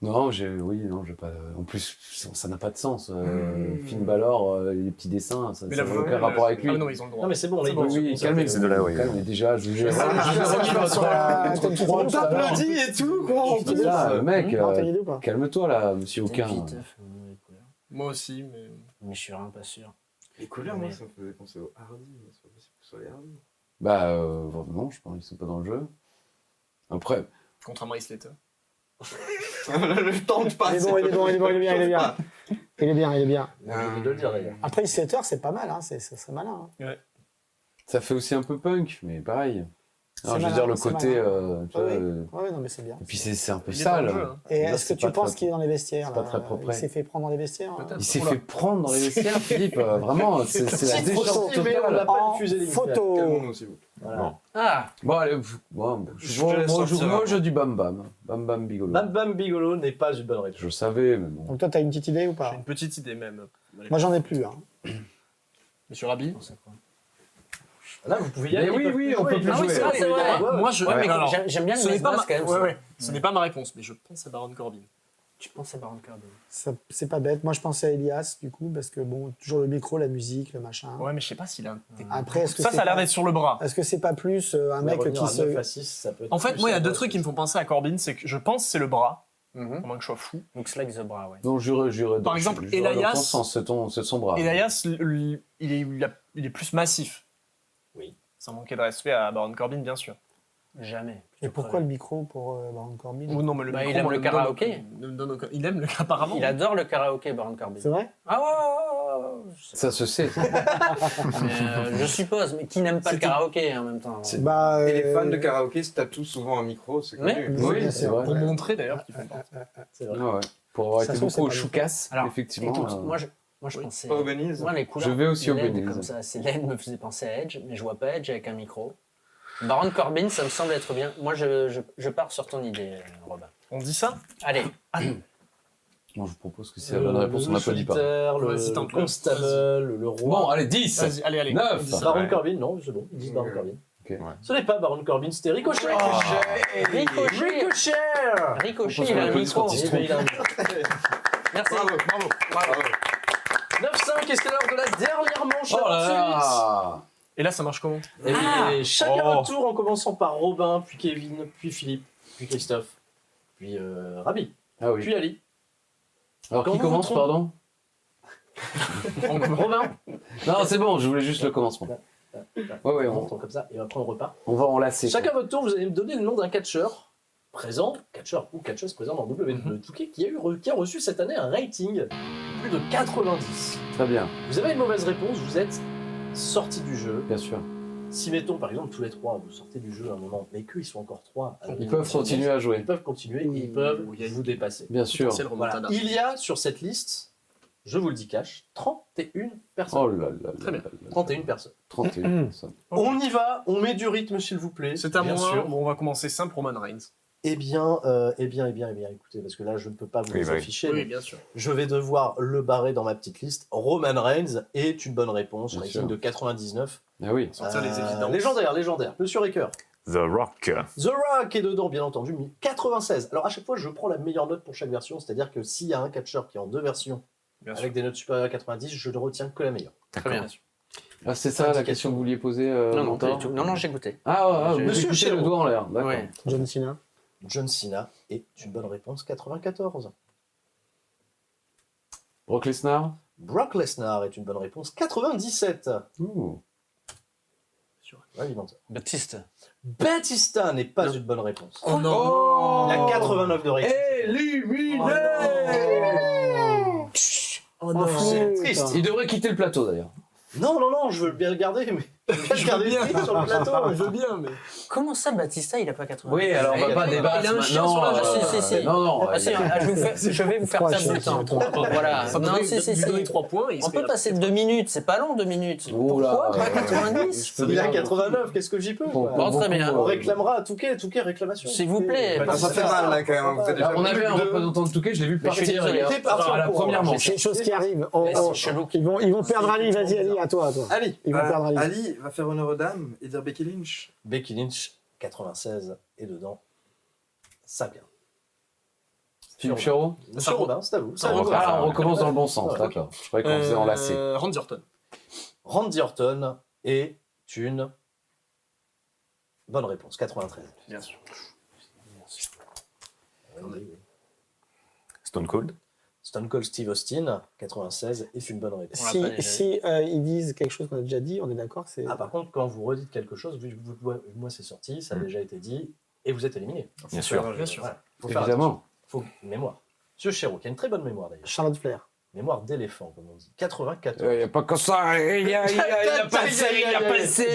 Non, j'ai pas. En plus, ça n'a pas de sens. Finn Balor, les petits dessins, ça Mais n'a la aucun rapport avec lui. Ah non, ils ont le droit. Non, mais c'est bon, là, C'est ils bon, vont se Oui, concentrer. calmez, C'est de là, oui. calmez déjà. Je vous On t'applaudit et tout, quoi. mec, Non, t'as une idée ou pas? calme-toi là, monsieur Aucun. Moi aussi, mais. Mais je suis vraiment pas sûr. Les couleurs, moi, ça me faisait penser au Hardy, mais c'est pas possible que ce soit les Hardy. Bah, non, je pense qu'ils sont pas dans le jeu. Après, Contrairement à Slater. Le temps de Il est passer. bon, il est bon, il est bon, il est bien, il est bien. Il est bien, il est bien. J'ai oublié de le dire d'ailleurs. Après, 7 heures, c'est pas mal, hein. C'est malin. Hein. ça fait aussi un peu punk, mais pareil. Non, C'est je veux malin, dire, le c'est côté. malin. Tu vois, Ouais, Ouais, non, mais c'est bien. et puis c'est un peu Il est dans le sale. jeu, hein. Et Là, est-ce que c'est tu pas penses très- qu'il est dans les vestiaires c'est pas là très propre. Il s'est fait prendre dans les vestiaires hein. Peut-être. Il s'est Oula. fait prendre dans les vestiaires, Philippe. Vraiment, c'est la Petite décharge photo, mais on l'a totale. pas En diffusé les photo. Calmons-nous, s'il vous plaît. Voilà. Ah, Bon, allez, Je te laisse sortir. moi, je dis Bam Bam. Bam Bam Bigolo. Bam Bam Bigolo n'est pas une bonne réponse. Je le savais, mais bon. Donc toi, t'as une petite idée ou J'ai pas une petite idée même. Allez. Moi, j'en ai plus. Hein. Monsieur Rabi. Là, vous pouvez y Mais aller. oui, ils peuvent oui, plus on jouer, peut ils plus peuvent jouer. plus Ah, c'est vrai. Ouais, Moi, je. ouais, mais alors, j'aime bien ce les n'est pas Mesmas ma... quand même. ouais, ça. ouais. Ce n'est pas ma réponse, mais je pense à Baron Corbin. Tu penses à Baron Corbin. C'est pas bête. Moi, je pensais à Elias, du coup, parce que bon, toujours le micro, la musique, le machin. Ouais, mais je sais pas s'il a un. Après, est-ce que Ça c'est a l'air pas- d'être sur le bras. Est-ce que c'est pas plus un mec qui à 9 à se. 6, ça peut être En fait, plus moi, il y a deux sympa. trucs qui me font penser à Corbin, c'est que je pense que c'est le bras, Mhm. à moins que je sois fou. Looks like the bra, ouais. Non, jure. Par exemple, jure dans Elias- ton sens, c'est son bras. Elias, il est plus massif. Oui. Sans manquer de respect à Baron Corbin, bien sûr. Jamais. Et pourquoi le micro pour Baron Corbin Ou non, mais le Bah, micro, il aime moi, le me donne karaoké. aucun- ne me donne aucun- Il aime le apparemment. Il adore le karaoké, Baron Corbin. C'est vrai Ah ouais. Ça se sait. Je suppose, mais qui n'aime pas le karaoké en même temps. Bah, Et les fans de karaoké se tatouent souvent un micro, c'est Mais- connu. Oui, bien c'est sûr. vrai. Pour montrer d'ailleurs qu'ils font partie. C'est vrai. Ouais. Pour avoir Ça été se trouve, beaucoup au c'est pas choucasse, Alors, effectivement. Écoute, moi je Oui. pensais. Pas au Beniz. Moi, les couleurs. Je vais aussi au LED Beniz. comme ça, ces LED me faisaient penser à Edge, mais je vois pas Edge avec un micro. Baron Corbin, ça me semble être bien. Moi, je pars sur ton idée, Robin. On dit ça? Allez, Moi, je propose que c'est la bonne réponse, on n'applaudit pas. solitaire, le Vas-y, tente-le. constable, le roi. Bon, allez, 10. Vas-y, allez. 9. on dit ça. Baron Ouais. Corbin, non, c'est bon, ils disent Baron Corbin. Ok. Ouais. Ce n'est pas Baron Corbin, c'était Ricochet. Ricochet, Ricochet, il a un applaudisse micro. quand il se Eh ben, il a un- Merci. Bravo. 9-5, et c'est l'heure de la dernière manche. Oh là ensuite. là. Et là, ça marche comment? Et chacun Oh. votre tour en commençant par Robin, puis Kevin, puis Philippe, puis Christophe, puis Rabi, Ah oui. puis Ali. Alors, Quand qui vous commence, vous pardon Robin. Non, c'est bon, je voulais juste le commencement. Ouais, On entend comme ça et après on repart. on va enlacer. Chacun votre tour, vous allez me donner le nom d'un catcheur présent, catcheur ou catcheuse présent dans WWE Touquet qui a reçu cette année un rating de plus de 90. Très bien, Vous avez une mauvaise réponse, vous êtes sorti du jeu. bien sûr. Si mettons par exemple tous les trois, vous sortez du jeu à un moment, mais qu'ils sont encore trois, Ils peuvent continuer à jouer. Ils peuvent continuer et ils peuvent vous dépasser. Bien sûr. Potentiel Voilà. remontada. Il y a sur cette liste, je vous le dis cash, 31 personnes. Oh là là. Très bien. 31 personnes. 31 personnes. On y va, on met du rythme s'il vous plaît. C'est à bien moi. sûr. Bon, on va commencer simple, Roman Reigns. Eh bien, écoutez, parce que là je ne peux pas vous Oui, les bah oui. afficher. Oui, donc bien sûr. je vais devoir le barrer dans ma petite liste. Roman Reigns est une bonne réponse, Bien rating sûr. de 99. Ah oui. Sortir les évidences. Légendaire. Monsieur Ricker. The Rock. The Rock est dedans, bien entendu, 96. Alors à chaque fois, je prends la meilleure note pour chaque version, c'est-à-dire que s'il y a un catcheur qui est en deux versions Bien sûr. avec des notes supérieures à 90, je ne retiens que la meilleure. Très bien. Ah, c'est ça la question que vous vouliez poser, Non, non, Mentor pas du tout. Non, non, j'ai goûté. Ah, vous Monsieur écoutez Chéreau. le doigt en l'air. D'accord. Ouais. John Cena. John Cena est une bonne réponse, 94. Brock Lesnar. Brock Lesnar est une bonne réponse, 97. Ouh. Ouais, il ment. Baptiste. Batista n'est pas une bonne réponse. Oh non. Il a 89 de rating. Éliminé. Oh non. C'est triste. Il devrait quitter le plateau d'ailleurs. Non, je veux bien le garder, mais je veux garder bien. le sur le plateau. Je veux bien, mais. Comment ça, Batista, il a pas 80? Oui, alors on va pas débattre il a un chien maintenant. sur la jambe. Si. Non, non. Ah, si, je vais vous faire Trois, perdre je du sais, temps. trois. Voilà. Ça Non, peut si. lui donner 3 points. Et il On serait peut passer 2 minutes, c'est pas long 2 minutes. Oh là. Pourquoi pas 90? Il a 89, qu'est-ce que j'y peux Bon, quoi. Bon, très bien. On réclamera à Touquet réclamation. S'il vous plaît. Ah, ça fait mal là quand même. Vous êtes déjà On avait un plus de- représentant de Touquet, je l'ai vu Mais je suis partir désolé. hier. T'es parti À la en courant, première là. manche. C'est des choses qui arrivent. Mais c'est chelou. Ils vont perdre Ali, vas-y, à toi. Ali. Ils vont perdre Ali. Ali va faire honneur aux dames et dire Becky Lynch. Becky Lynch, 96, et dedans, ça vient. Philippe Chéreau. Monsieur Robin, c'est à vous. C'est à Ça vous. recommence. Ah, on recommence dans le bon sens, Ouais. d'accord. Je croyais qu'on faisait enlacer. Randy Orton. Randy Orton est une bonne réponse, 93. Bien sûr. Stone Cold. Stone Cold Steve Austin, 96, est une bonne réponse. On l'a pas déjà Si ils disent quelque chose qu'on a déjà dit, on est d'accord que c'est. Ah, par contre, quand vous redites quelque chose, vu que moi c'est sorti, ça a déjà été dit, et vous êtes éliminé. Bien sûr. Bien sûr. Voilà. Faut faire Évidemment. attention. Faut mémoire. Monsieur Chéreau, qui a une très bonne mémoire d'ailleurs. Charlotte Flair. Mémoire d'éléphant, comme on dit. 94. Il n'y a pas que ça, il y a passé,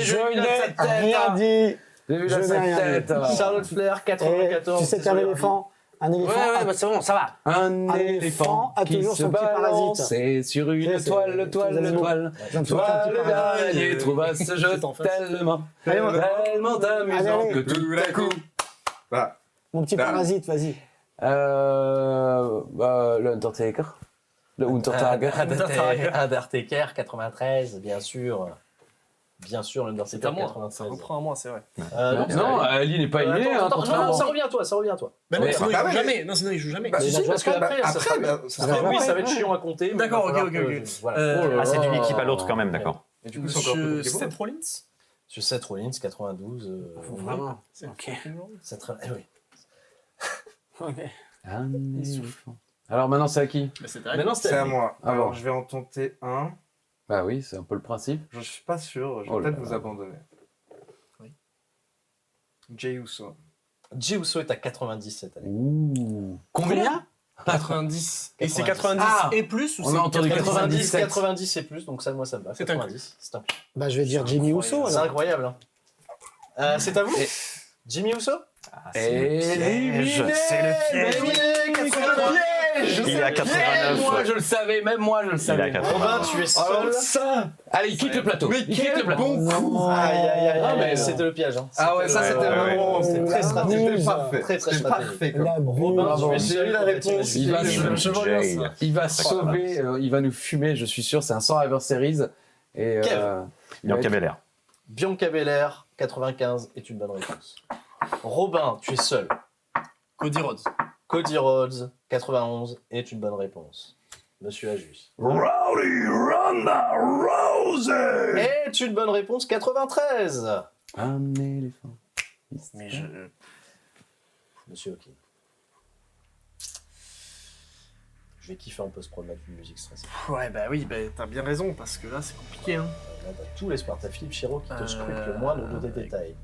Je n'ai rien dit. J'ai vu Je n'ai sa rien tête. Charlotte Flair, Et 94. tu sais qu'un désolé, éléphant, Ouais, bah c'est bon, ça va. Un éléphant a qui toujours se son petit balance parasite. sur une C'est- toile. les animaux. Toi, Toi, le dernier trouva ce jeu en face. tellement Allez, amusant allez. que tout à coup... Voilà. Mon petit parasite, vas-y. Le Undertaker. Le Undertaker. Undertaker, 93, bien sûr. Bien sûr, C'est l'Undertaker, à moi. Ça 96. reprend à moi, c'est vrai. Non, Ali n'est pas éliminé, hein, attends, non, contrairement. ça revient à toi, ça revient à toi. Bah non, Ouais. sinon il Bah joue ouais. jamais. Non, sinon il joue jamais. Bah, Si, parce qu'après, ça après, sera- bah, ça après, sera oui, bon. ça va être chiant à compter. mais D'accord, il va ok, falloir ok. que- voilà. Euh, Ah, c'est d'une équipe à l'autre quand même, Ouais. d'accord. Et du coup, c'est encore plus Monsieur compliqué. Seth Rollins. Sur Seth Rollins, 92. Vraiment. Ok. C'est très. Oui. Un éléphant. Alors maintenant, c'est à qui? Mais c'est Maintenant, C'est à c'était. moi. Ah Alors, bon. je vais en tenter un. Bah oui, c'est un peu le principe. Je suis pas sûr. Je vais Oh là peut-être là. vous abandonner. Oui. Jey Uso. Jey Uso est à 90 cette année. Ouh. Combien 90. Et c'est 90 Ah. et plus ou On c'est a entendu 90, 97. 90 et plus, donc ça, moi, ça me va. C'est 90. C'est un- Bah, je vais dire Jimmy Uso. C'est alors. incroyable. Hein. C'est à vous Et- Jimmy Uso Éliminé. C'est le piège. Éliminé, 89. Il est à 89. Moi, je le savais, même moi, je le Il est savais. à 89. Robin, tu es seul. ça. Allez, il quitte le plateau. Il quitte le plateau. Non. Aïe, aïe, aïe, Ah, mais aïe, non. c'était le piège. Hein. Ah ouais, ça, le- c'était vraiment- C'était très La stratégique. buse. Parfait. Très, très C'était stratégique. parfait. Quoi. La Robin, tu es buse. seul. J'ai eu la réponse. Il va, Jay. il va sauver, il va nous fumer, je suis sûr. C'est un Survivor Series. Et Kev. Bianca Belair. Bianca Belair, 95, est une bonne réponse. Robin, tu es seul. Cody Rhodes. Cody Rhodes, 91, est une bonne réponse. Monsieur Ajus. Rowdy Ronda Rousey. Est une bonne réponse, 93. un éléphant. Mais je. Monsieur Hawking. Je vais kiffer en post-prod mettre une musique stressée. Ouais, bah oui, bah t'as bien raison, parce que là, c'est compliqué, hein. Là, t'as tout l'espoir. T'as Philippe Chéreau qui te scrute le moindre de tes détails.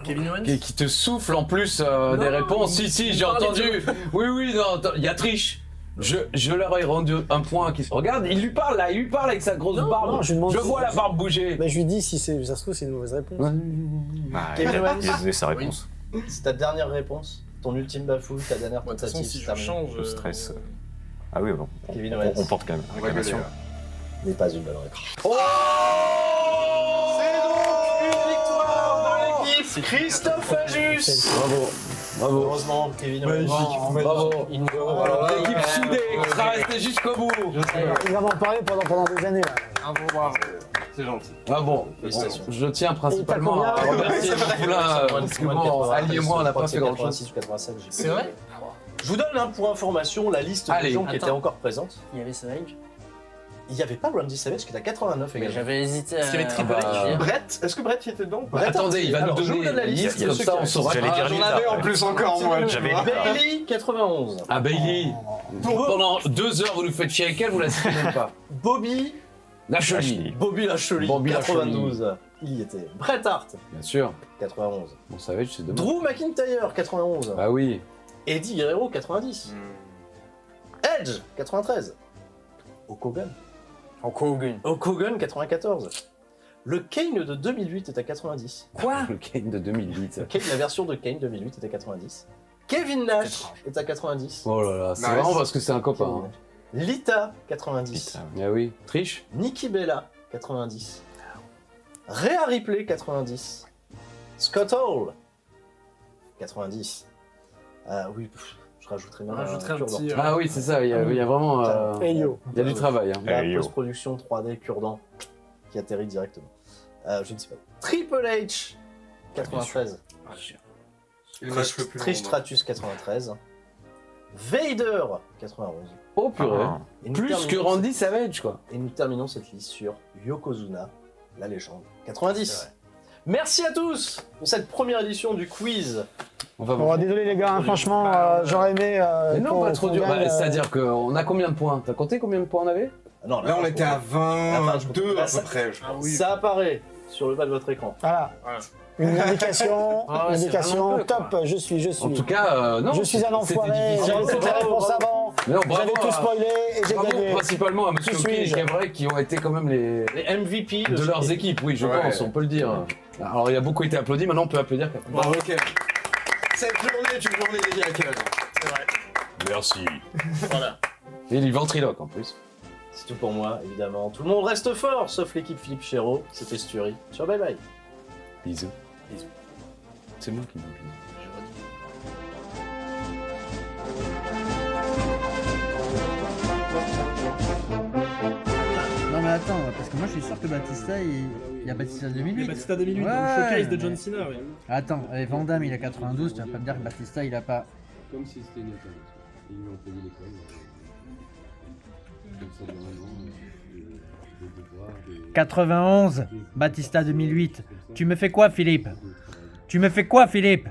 Kevin Owens. Qui te souffle en plus des réponses. Si, j'ai parle entendu. Oui, non, attends, il y a triche. Je leur ai rendu un point qui se regarde. Il lui parle là, il lui parle avec sa grosse barbe. non, je lui demande si- vois la barbe bouger. Bah, je lui dis si ça se trouve, c'est une mauvaise réponse. Bah, Kevin il Owens. a donné sa réponse. C'est ta dernière réponse, ton ultime bafouille, ta dernière Moi, de toute façon, tentative. si c'est je terminé. change. Le stress. Ah oui, bon. Kevin Owens. On porte quand même. On va gueuler, Réclamation. là. N'est pas une bonne réponse. C'est donc une victoire de l'équipe Christophe Ajus. Bravo. Heureusement, Kevin Owens. Bravo. Il nous alors là, L'équipe soudée, qui sera restée jusqu'au bout. Il va m'en parler pendant des années là. Bravo. C'est gentil. Ah bon, Félicitations. je tiens principalement à Et t'as combien remercier Poulain, parce que bon, Ali et moi, on n'a pas fait grand-chose. 86 ou 87, j'ai C'est plus. vrai Je vous donne pour information la liste Allez. des gens qui Attends. étaient encore présentes. Il y avait Savage. Il n'y avait pas Randy Savage qui était à 89 Mais également. j'avais hésité à. Parce qu'il y avait Triple H. Brett, est-ce que Brett y était dedans ou pas Brett Attendez, il va Alors, nous je vous donner donne la la liste, liste, de comme ceux ça qui on restent. saura. J'allais dire J'en Lita, avais en ouais. plus encore moi. tu J'avais vois. Bailey 91. Ah Bailey, pendant 2 heures vous nous faites chier avec elle, vous la citez même pas. Bobby Lashley, Bobby Lashley Bobby 92. Il y était. Bret Hart bien sûr. 91. Bon, ça va être, c'est demain. Drew McIntyre 91. Bah oui. Eddie Guerrero 90. Edge 93. Hulk Hogan. Hulk Hogan 94. Le Kane de 2008 est à 90. Quoi? Le Kane de 2008. La version de Kane 2008 est à 90. Kevin Nash est à 90. Oh là là, c'est Nice. vraiment parce que c'est un copain. hein. Lita 90. Ah oui. Triche. Nikki Bella 90. Rhea Ripley 90. Scott Hall 90. Oui, je rajouterai même Rajouterai un cure-dent. petit. Ah oui, c'est ça, il y a vraiment. Hey yo. Il y a du travail. Hein. La Hey, yo. post-production 3D cure-dent qui atterrit directement. Je ne sais pas. Triple H 93. Le match le plus Trish long, Stratus 93. Vader 91. Oh purée. Ah. Et nous Plus que terminons Randy Savage quoi. Et nous terminons cette liste sur Yokozuna, la légende, 90. Merci à tous pour cette première édition du quiz. On va Bon, voir. désolé les gars, hein, franchement, j'aurais aimé. Mais non, qu'on- pas trop qu'on dur. gagne, Bah, C'est-à-dire qu'on a combien de points? T'as compté combien de points on avait? Non, Là, on était à Enfin, je 22 comprends. à peu près, je Ah pense. oui. Ça apparaît sur le bas de votre écran. Voilà. Voilà. Une indication, Ah ouais, c'est vraiment peu, top, quoi. je suis. En tout cas, non. Je suis un c'était enfoiré, difficile. j'avais toutes les réponses avant, Mais non, bravo j'avais tout à- spoilé et j'ai Bravo gagné. principalement à Monsieur Qui Hockey et suis-je Gabriel qui ont été quand même les Les MVP de cette leurs équipe. équipes, oui, je Ouais. pense, on peut le dire. Alors il y a beaucoup été applaudi, maintenant on peut applaudir. Bon, ok. Cette journée est une journée dédiée à Kevin. Merci. Voilà. Et il est ventriloque en plus. C'est tout pour moi, évidemment. Tout le monde reste fort, sauf l'équipe Philippe Chéreau. C'était Sturi. Sur bye bye. Bisous. C'est moi qui dis bisous. Non mais attends, parce que moi je suis sûr que Batista, il y a Batista 2008. Et Batista 2008, Ouais, dans le showcase de mais- John Cena, oui. Attends, Van Damme il a 92, tu vas pas me dire que Batista il a pas... Comme si c'était une école. Ils lui ont payé l'école. Comme ça, il y a un an, des devoirs, des... 91, Batista 2008. Tu me fais quoi Philippe? Tu me fais quoi Philippe?